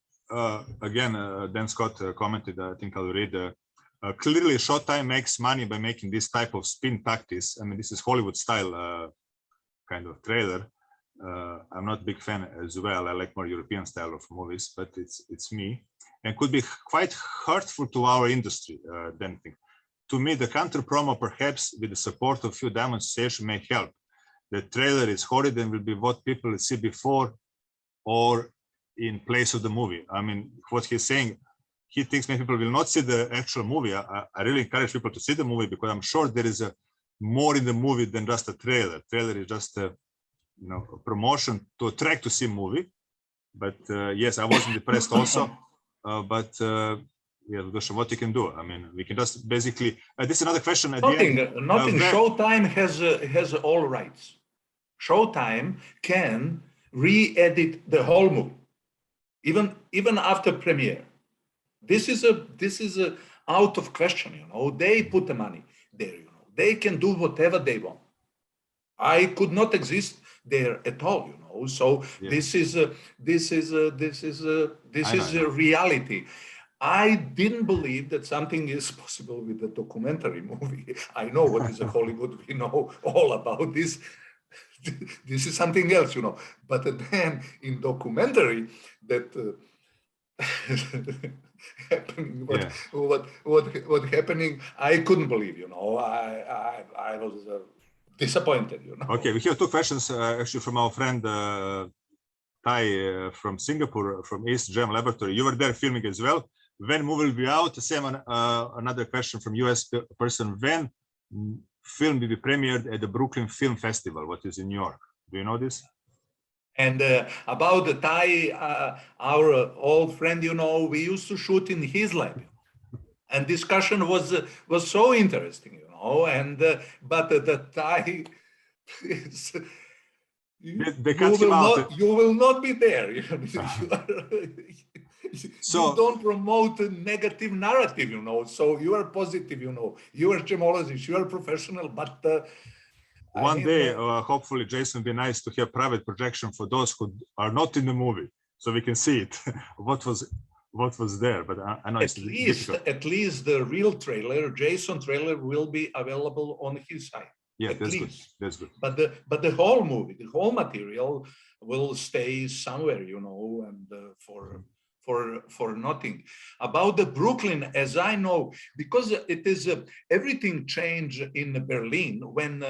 A: again, Dan Scott commented, I think I'll read, clearly Showtime makes money by making this type of spin tactics. I mean, this is Hollywood style kind of trailer. I'm not a big fan as well. I like more European style of movies, but it's me. And could be quite hurtful to our industry, Dan. To me, the counter promo, perhaps with the support of few demonstrations, may help. The trailer is horrid and will be what people see before or in place of the movie. I mean, what he's saying, he thinks many people will not see the actual movie. I really encourage people to see the movie because I'm sure there is more in the movie than just a trailer. Trailer is just a promotion to attract to see movie. But yes, I wasn't depressed also. Yeah, what you can do? I mean, we can just basically. This is another question. At
B: nothing.
A: The end,
B: nothing. Showtime has all rights. Showtime can re-edit the whole movie, even after premiere. This is a out of question. You know, they put the money there. You know, they can do whatever they want. I could not exist there at all. You know, so this is a reality. I didn't believe that something is possible with a documentary movie. I know what is a Hollywood. We know all about this. This is something else, you know. But then in documentary, that happening, what happening, I couldn't believe, you know. I was disappointed, you know.
A: Okay, we have two questions actually from our friend Tai from Singapore, from East Gem Laboratory. You were there filming as well. When movie will be out? Same another question from US person. When film will be premiered at the Brooklyn Film Festival, what is in New York? Do you know this?
B: And about the Thai, our old friend, you know, we used to shoot in his lab, and discussion was so interesting, you know. And but the Thai is,
A: they cut him out.
B: You will not be there.
A: So
B: you don't promote a negative narrative, you know. So you are positive, you know. You are gemologist, you are professional, but
A: one day, hopefully, Jason, would be nice to have private projection for those who are not in the movie, so we can see it. what was there? But I know
B: at least the real trailer, Jason trailer, will be available on his site.
A: Yeah, that's good. That's good.
B: But the whole movie, the whole material will stay somewhere, you know, and for nothing. About the Brooklyn, as I know, because it is everything changed in Berlin when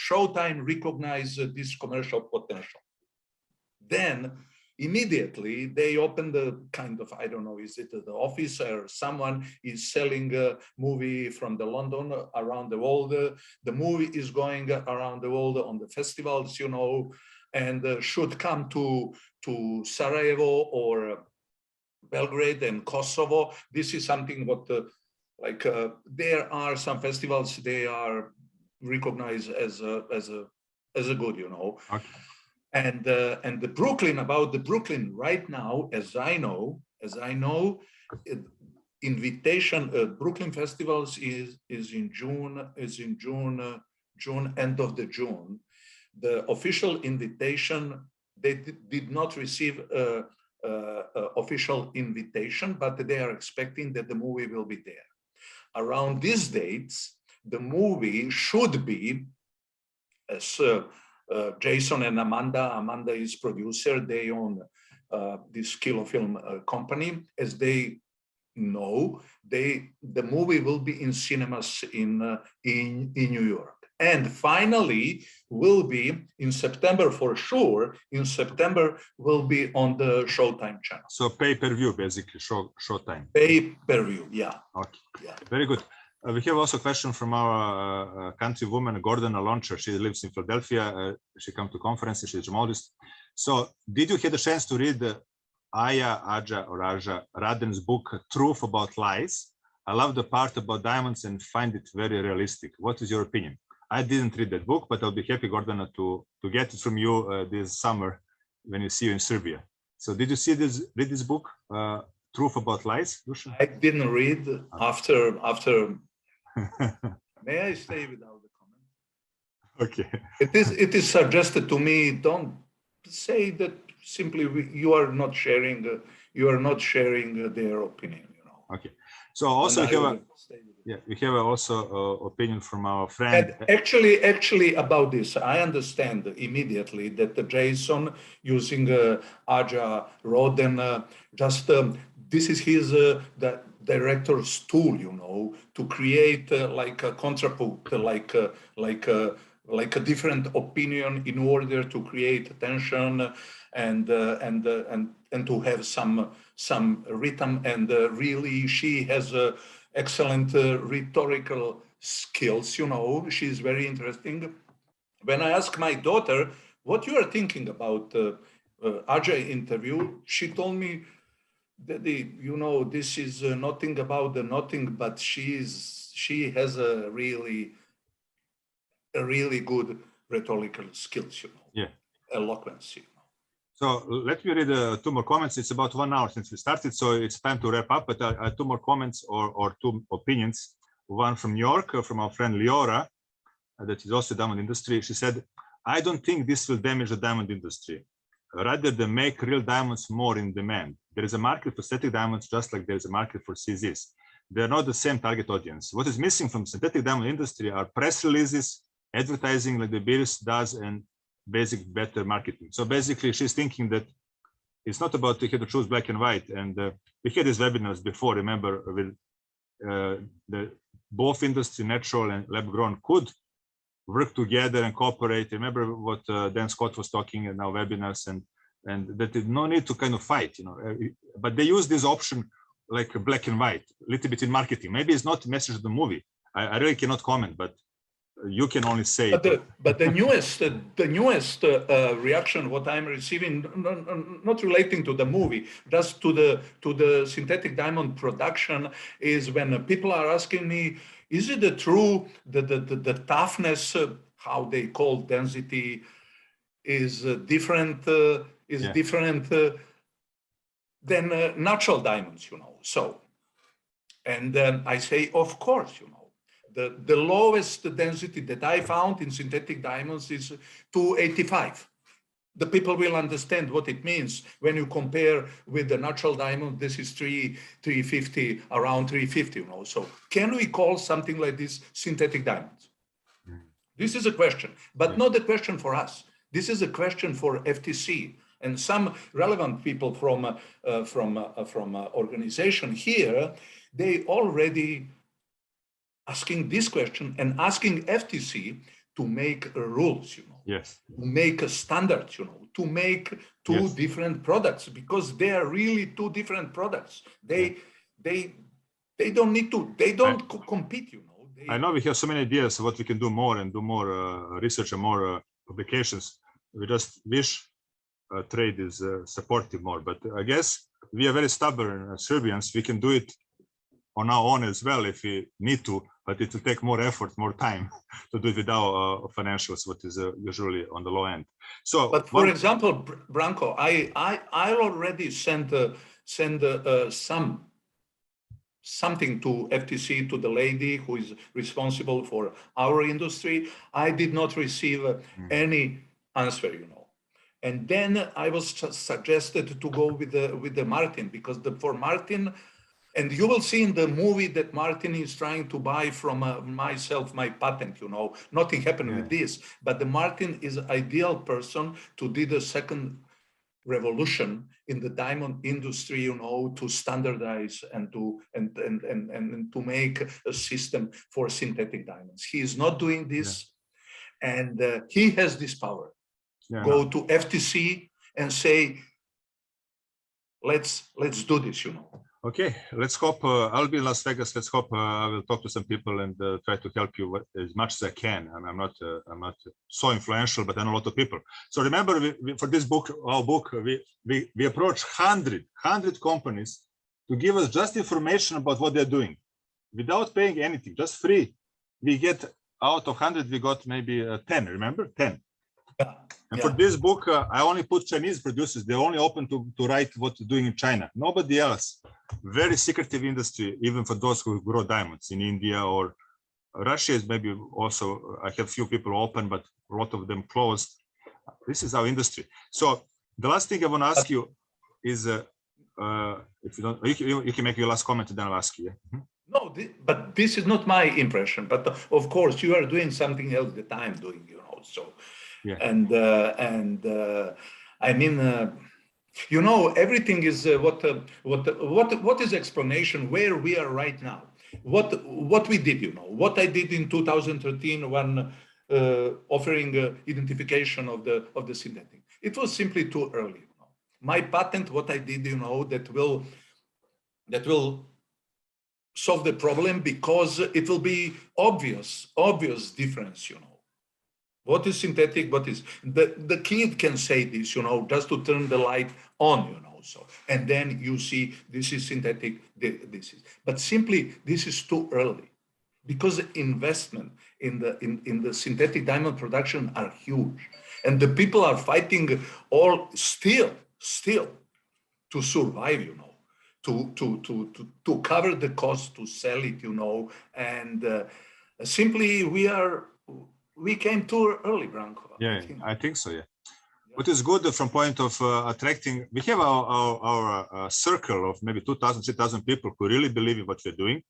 B: Showtime recognized this commercial potential. Then immediately they opened the kind of, I don't know, is it the office or someone is selling a movie from the London around the world. The movie is going around the world on the festivals, you know, and should come to Sarajevo or Belgrade and Kosovo. This is something what there are some festivals they are recognized as a good, you know.
A: Okay.
B: And the Brooklyn, about the Brooklyn right now, as I know, invitation Brooklyn festivals is in June, end of the June. The official invitation, they did not receive official invitation, but they are expecting that the movie will be there. Around these dates, the movie should be, as Jason and Amanda is producer, they own this Kilo Film company. As they know, the movie will be in cinemas in New York. And finally, will be in September for sure. In September, will be on the Showtime channel.
A: So pay-per-view, basically, Showtime.
B: Pay-per-view, yeah.
A: Okay,
B: yeah.
A: Very good. We have also a question from our countrywoman, Gordana Launcher. She lives in Philadelphia. She comes to conferences. She's a gemologist. So did you have the chance to read Aja Raden's book, Truth About Lies? I love the part about diamonds and find it very realistic. What is your opinion? I didn't read that book, but I'll be happy, Gordana, to get it from you this summer when you see you in Serbia. So did you read this book, Truth About Lies, Dusan?
B: I didn't read after. May I stay without the comment?
A: Okay.
B: It is suggested to me, don't say that simply you are not sharing their opinion, you know.
A: Okay. So also we have also opinion from our friend.
B: And actually about this, I understand immediately that Jason using Aja Roden, this is his the director's tool, you know, to create like a contrapunct, like a different opinion in order to create tension and to have some rhythm. And really, she has excellent rhetorical skills. You know, she's very interesting. When I asked my daughter what you are thinking about Ajay interview, she told me, Daddy, you know, this is nothing about the nothing, but she has a really good rhetorical skills, you know.
A: Yeah.
B: Eloquence, you know.
A: So let me read 2 more comments. It's about 1 hour since we started, so it's time to wrap up. But 2 more comments or 2 opinions. One from New York, from our friend Leora, that is also diamond industry. She said, I don't think this will damage the diamond industry. Rather than make real diamonds more in demand. There is a market for synthetic diamonds just like there is a market for CZs. They are not the same target audience. What is missing from synthetic diamond industry are press releases, advertising like the BIRS does, and basic better marketing. So basically she's thinking that it's not about you have to choose black and white. And we had these webinars before, remember, with both industry, natural and lab grown, could work together and cooperate. Remember what Dan Scott was talking in our webinars, and that there's no need to kind of fight, you know. But they use this option like black and white, a little bit in marketing. Maybe it's not the message of the movie. I really cannot comment, but you can only say.
B: But the newest reaction what I'm receiving, not relating to the movie, just to the synthetic diamond production, is when people are asking me, is it true that the toughness, how they call density, is different than natural diamonds, you know? So, and then I say, of course, you know. The lowest density that I found in synthetic diamonds is 285. The people will understand what it means when you compare with the natural diamond. This is 350, around 350, you know. So can we call something like this synthetic diamonds? This is a question, but not a question for us. This is a question for FTC and some relevant people from organization here. They already asking this question and asking FTC to make rules, you know.
A: Yes.
B: To make a standard, you know, to make 2 different products, because they are really 2 different products. They don't need to, they don't compete, you know.
A: I know we have so many ideas of what we can do more and do more research and more publications. We just wish trade is supportive more, but I guess we are very stubborn Serbians. We can do it on our own as well if we need to, but it will take more effort, more time to do it without financials, what is usually on the low end. So,
B: but for example, Branko, I already sent something to FTC, to the lady who is responsible for our industry. I did not receive any answer, you know. And then I was suggested to go with the Martin, because for Martin. And you will see in the movie that Martin is trying to buy from myself, my patent, you know. Nothing happened with this, but the Martin is an ideal person to do the second revolution in the diamond industry, you know, to standardize and to make a system for synthetic diamonds. He is not doing this, and he has this power. Go to FTC and say, let's do this, you know.
A: Okay, let's hope. I'll be in Las Vegas. Let's hope I will talk to some people and try to help you as much as I can. I'm not so influential, but I know a lot of people. So remember, for this book, our book, we approach 100 companies to give us just information about what they're doing. without paying anything, just free. We get out of 100, we got maybe 10, remember? 10.
B: Yeah.
A: And for this book, I only put Chinese producers. They're only open to write what they're doing in China. Nobody else. Very secretive industry, even for those who grow diamonds in India or Russia is maybe also, I have few people open, but a lot of them closed. This is our industry. So the last thing I want to ask you is, if you don't, you can make your last comment and then I'll ask you. Yeah?
B: No, but this is not my impression. But of course, you are doing something else that I'm doing, you know. So,
A: yeah.
B: I mean, you know, everything is what is explanation where we are right now. What we did, you know, what I did in 2013 when offering identification of the synthetic. It was simply too early. You know. My patent, what I did, you know, that will solve the problem because it will be obvious difference, you know. What is synthetic? What is the kid can say this, you know, just to turn the light on, you know. So and then you see this is synthetic. This is, but simply this is too early, because the investment in the synthetic diamond production are huge, and the people are fighting all still to survive, you know, to cover the cost to sell it, you know, and simply we came too early, Branko.
A: Yeah, I think so. Yeah. What is good from point of attracting, we have our circle of maybe 2,000, 3,000 people who really believe in what we're doing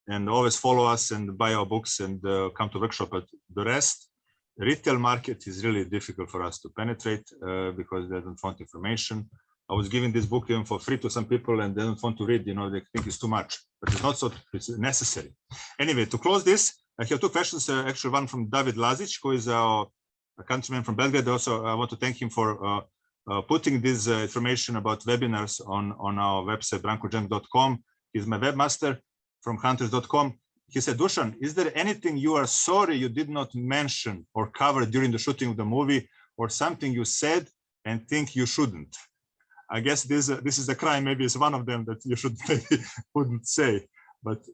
A: and always follow us and buy our books and come to workshop. But the rest, retail market is really difficult for us to penetrate because they don't want information. I was giving this book even for free to some people and they don't want to read, you know, they think it's too much, but it's not so, it's necessary. Anyway, to close this, I have two questions, actually one from David Lazic, who is a countryman from Belgrade. Also, I want to thank him for putting this information about webinars on our website, brankogem.com. He's my webmaster from hunters.com. He said, Dusan, is there anything you are sorry you did not mention or cover during the shooting of the movie, or something you said and think you shouldn't? I guess this is a crime. Maybe it's one of them that you should maybe wouldn't say. But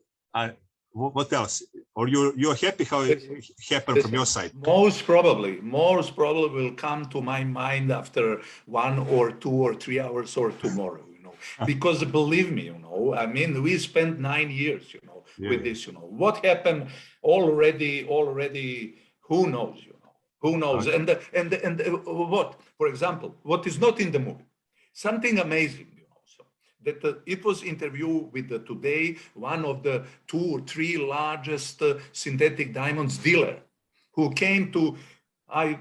A: what else? Or you're happy how it happened from your side?
B: Most probably will come to my mind after 1 or 2 or 3 hours or tomorrow. You know, because believe me, you know, I mean, we spent 9 years, you know, with this. You know, what happened already? Who knows? You know, who knows? Okay. And what? For example, what is not in the movie? Something amazing, you know, so that it was interviewed with today one of the 2 or 3 largest synthetic diamonds dealer, who came to, I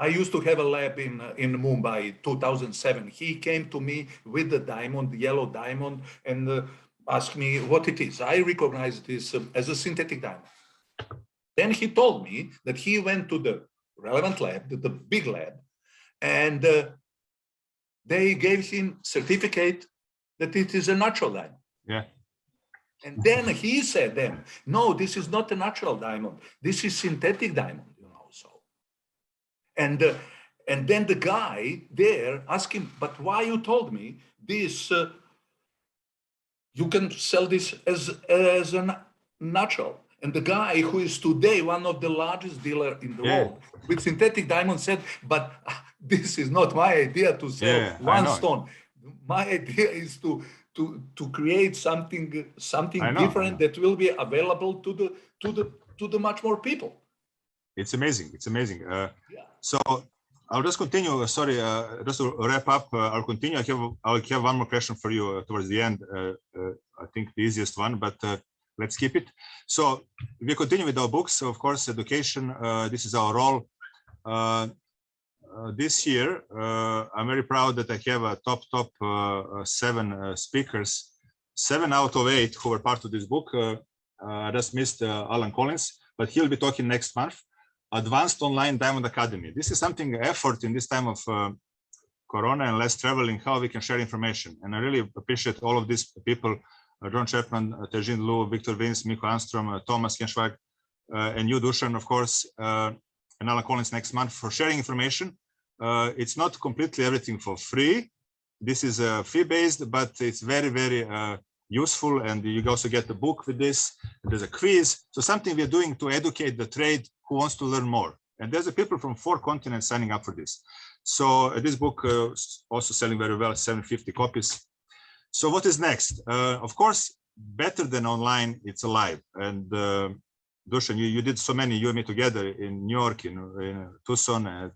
B: used to have a lab in Mumbai 2007. He came to me with the diamond, the yellow diamond, and asked me what it is. I recognized this as a synthetic diamond. Then he told me that he went to the relevant lab, the big lab, and they gave him certificate that it is a natural diamond.
A: Yeah.
B: And then he said them, no, this is not a natural diamond. This is synthetic diamond, you know, so. And then the guy there asked him, but why you told me this, you can sell this as a natural. And the guy who is today one of the largest dealer in the world with synthetic diamond said, but this is not my idea to sell one stone. My idea is to create something different that will be available to the much more people.
A: It's amazing. It's amazing. So I'll just continue. Sorry, just to wrap up, I'll continue. I'll have one more question for you towards the end. I think the easiest one, but let's keep it. So we continue with our books. Of course, education. This is our role. This year, I'm very proud that I have a top 7 speakers, 7 out of 8 who were part of this book. I just missed Alan Collins, but he'll be talking next month. Advanced Online Diamond Academy. This is something effort in this time of Corona and less traveling, how we can share information. And I really appreciate all of these people, John Chapman, Tejin Lu, Victor Vince, Miko Armstrong, Thomas Kenschwag, and you, Dusan, of course, and Alan Collins next month for sharing information. It's not completely everything for free. This is fee-based, but it's very, very useful, and you also get the book with this. There's a quiz, so something we're doing to educate the trade who wants to learn more. And there's people from 4 continents signing up for this. So this book is also selling very well, 750 copies. So what is next? Of course, better than online, it's alive. And Dusan, you did so many, you and me together in New York, in Tucson, at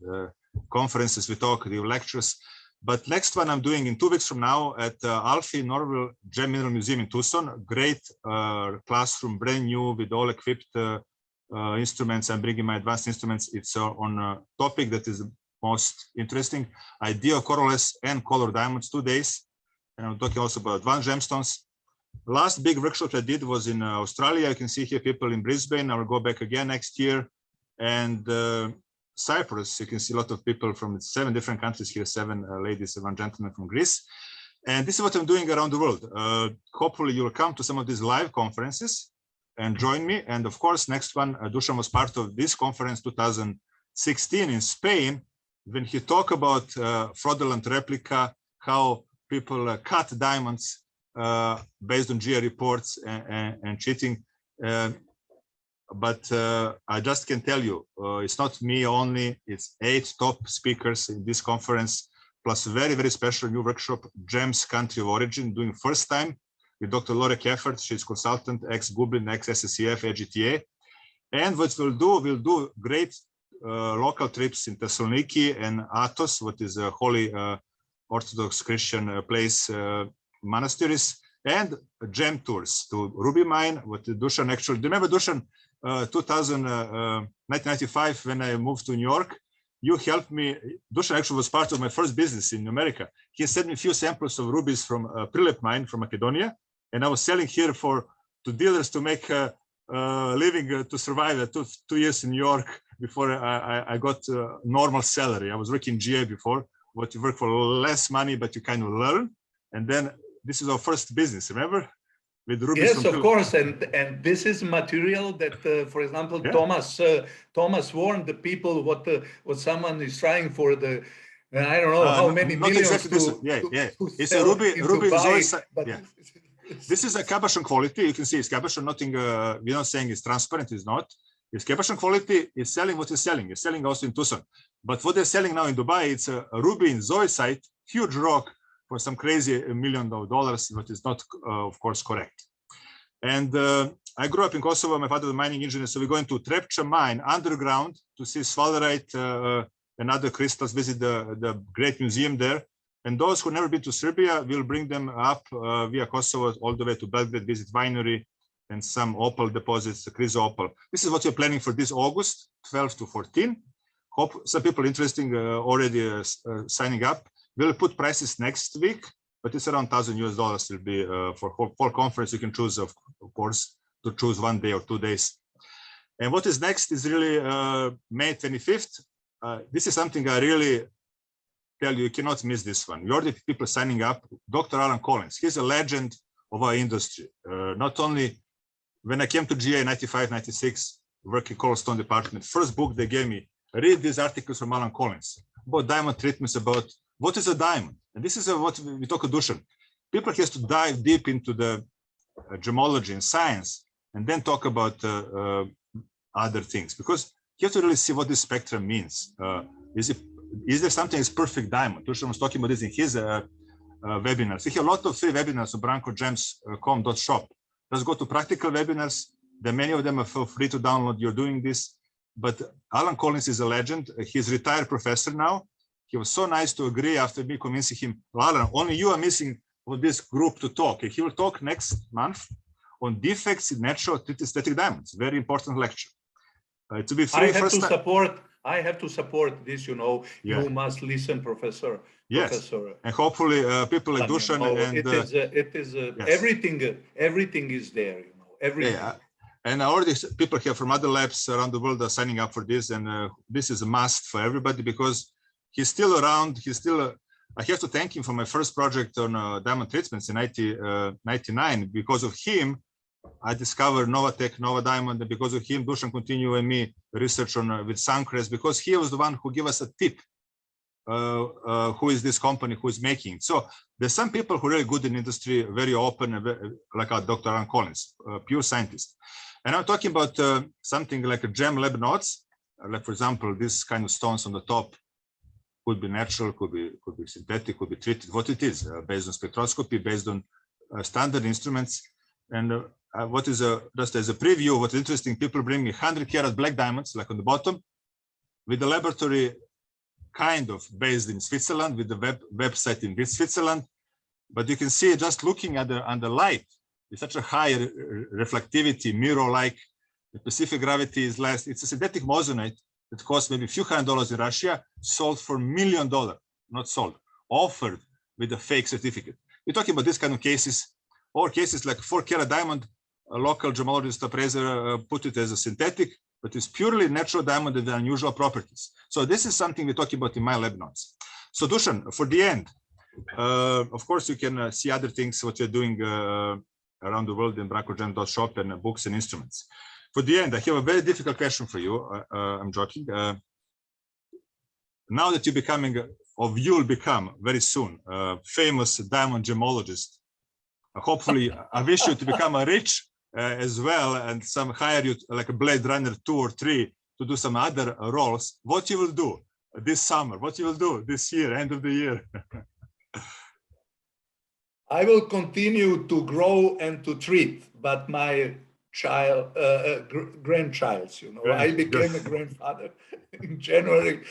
A: conferences, we talk, we lectures. But next one I'm doing in 2 weeks from now at Alfie Norville Gem Mineral Museum in Tucson. Great classroom, brand new, with all equipped instruments. I'm bringing my advanced instruments. It's on a topic that is most interesting. Ideal colorless and color diamonds, 2 days. And I'm talking also about advanced gemstones. Last big workshop I did was in Australia. You can see here people in Brisbane. I will go back again next year. And Cyprus, you can see a lot of people from 7 different countries here, 7 ladies and 1 gentleman from Greece. And this is what I'm doing around the world. Hopefully you'll come to some of these live conferences and join me. And of course, next one, Dusan was part of this conference 2016 in Spain, when he talked about fraudulent replica, how people cut diamonds based on GA reports and cheating. But I just can tell you, it's not me only, it's 8 top speakers in this conference, plus very, very special new workshop, Gems Country of Origin, doing first time with Dr. Lore Keffert. She's consultant, ex-Gublin, ex-SSCF, AGTA. And what we'll do great local trips in Thessaloniki and Athos, what is a holy Orthodox Christian place, monasteries, and gem tours to Ruby Mine, what Dusan actually, do you remember Dusan, 1995, when I moved to New York, you helped me. Dusan actually was part of my first business in America. He sent me a few samples of rubies from Prilep mine from Macedonia, and I was selling here to dealers to make a living, to survive 2 years in New York before I got normal salary. I was working GA before, what you work for less money, but you kind of learn. And then this is our first business, remember? With rubies.
B: Yes, of course, and this is material that, for example, yeah. Thomas warned the people what someone is trying for the, I don't know how many millions.
A: Exactly it's a ruby Dubai, yeah. This is a cabochon quality. You can see it's cabochon. Nothing. We're not saying it's transparent. It's not. It's cabochon quality. Is selling what it's selling. It's selling also in Tucson. But what they're selling now in Dubai, it's a ruby in zoisite, huge rock, for some crazy $1 million, but it's not, of course, correct. And I grew up in Kosovo. My father was a mining engineer, so we're going to Trepča mine underground to see svalderite and other crystals, visit the great museum there. And those who never been to Serbia, we'll bring them up via Kosovo all the way to Belgrade, visit winery and some opal deposits, the chryso-opal. This is what we're planning for this August, 12 to 14. Hope some people interesting already signing up. We'll put prices next week, but it's around $1,000 will be for whole conference. You can choose, of course, to choose 1 day or 2 days. And what is next is really May 25th. This is something I really tell you cannot miss this one. We already people signing up. Dr. Alan Collins, he's a legend of our industry. Not only when I came to GA 95, 96, working Coldstone department, first book they gave me, read these articles from Alan Collins about diamond treatments, about what is a diamond? And this is what we talk about Dusan. People has to dive deep into the gemology and science and then talk about other things, because you have to really see what this spectrum means. Is there something as perfect diamond? Dusan was talking about this in his webinars. We have a lot of free webinars on brankogems.com.shop. Let's go to practical webinars. Many of them are for free to download. You're doing this. But Alan Collins is a legend. He's a retired professor now. He was so nice to agree after me convincing him, Alan, only you are missing on this group to talk. He will talk next month on defects in natural static diamonds. Very important lecture. To be free,
B: I have to support this, you know. Yeah. You must listen, Professor.
A: Yes.
B: Professor.
A: And hopefully people like Dusan
B: yes. Everything is there, you know, everything.
A: Yeah. And already people here from other labs around the world are signing up for this. And this is a must for everybody because he's still around. He's still, I have to thank him for my first project on diamond treatments in 1999. Because of him, I discovered Novatech, Nova Diamond, and because of him, Dusan continue and me research on with Suncrest, because he was the one who gave us a tip who is this company who is making it. So there's some people who are really good in industry, very open, like our Dr. Aaron Collins, pure scientist. And I'm talking about something like a gem lab notes, like for example, this kind of stones on the top could be natural, could be synthetic, could be treated, what it is, based on spectroscopy, based on standard instruments. And what is just as a preview, what's interesting, people bring me 100-carat black diamonds, like on the bottom, with the laboratory kind of based in Switzerland, with the website in Switzerland. But you can see just looking at the light, with such a high reflectivity, mirror-like, the specific gravity is less. It's a synthetic moissanite that costs maybe a few $100s in Russia, sold for $1 million, not sold, offered with a fake certificate. We're talking about this kind of cases, or cases like 4-carat diamond, a local gemologist appraiser put it as a synthetic, but it's purely natural diamond with unusual properties. So this is something we're talking about in my lab notes. So Dusan, for the end, of course, you can see other things, what you're doing around the world in bracogem.shop and books and instruments. For the end, I have a very difficult question for you. I'm joking. Now that you're becoming, or you'll become very soon, a famous diamond gemologist, hopefully, I wish you to become a rich as well, and some hire you like a Blade Runner 2 or 3 to do some other roles. What you will do this summer? What you will do this year, end of the year?
B: I will continue to grow and to treat, but my grandchild, you know, I became a grandfather in January,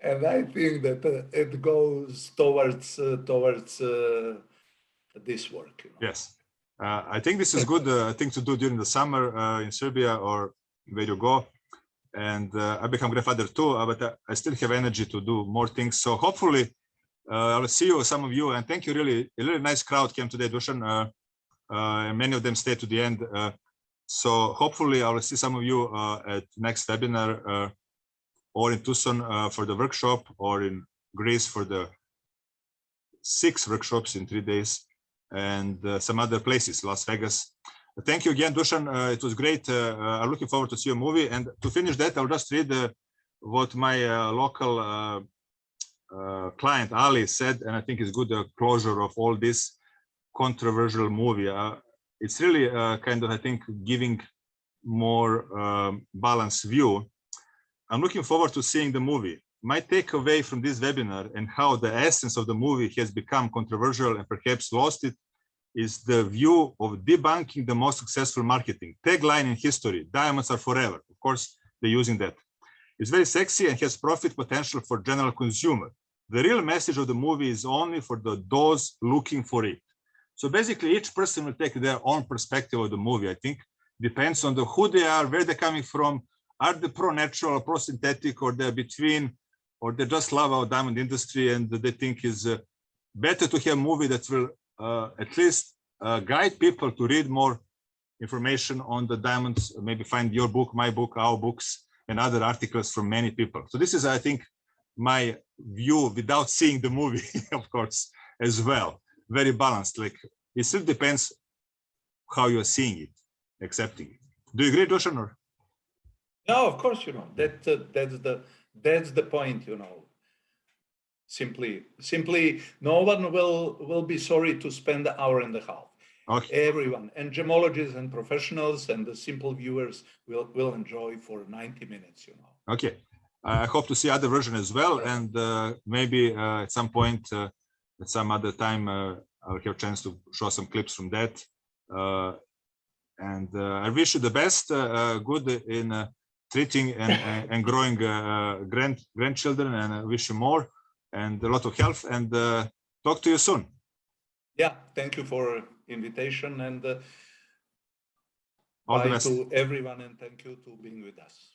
B: and I think that it goes towards this work. You know?
A: Yes, I think this is good thing to do during the summer in Serbia or where you go. And I become grandfather too, but I still have energy to do more things. So hopefully I'll see you, some of you, and thank you. Really, a really nice crowd came today, Dusan. Many of them stayed to the end. So hopefully I will see some of you at next webinar or in Tucson for the workshop, or in Greece for the 6 workshops in 3 days, and some other places, Las Vegas. Thank you again, Dusan. It was great. I'm looking forward to see your movie. And to finish that, I'll just read what my local client, Ali, said, and I think it's good closure of all this controversial movie. It's really kind of, I think, giving more balanced view. I'm looking forward to seeing the movie. My takeaway from this webinar and how the essence of the movie has become controversial and perhaps lost it is the view of debunking the most successful marketing. Tagline in history, diamonds are forever. Of course, they're using that. It's very sexy and has profit potential for general consumer. The real message of the movie is only for those looking for it. So basically, each person will take their own perspective of the movie, I think. Depends on who they are, where they're coming from. Are they pro-natural, pro-synthetic, or they're between, or they just love our diamond industry and they think is better to have a movie that will at least guide people to read more information on the diamonds, maybe find your book, my book, our books, and other articles from many people. So this is, I think, my view without seeing the movie, of course, as well. Very balanced. Like, it still depends how you're seeing it, accepting it. Do you agree, Dusan? Or?
B: No, of course, you know, that's the point, you know. Simply, no one will be sorry to spend an hour and a half. Okay. Everyone, and gemologists and professionals and the simple viewers will enjoy for 90 minutes, you know. Okay.
A: I hope to see other version as well, and maybe at some point, at some other time, I'll have a chance to show some clips from that. And I wish you the best, good in treating and growing grandchildren, and I wish you more and a lot of health, and talk to you soon.
B: Yeah, thank you for invitation, and
A: all the
B: bye
A: best
B: to everyone, and thank you to being with us.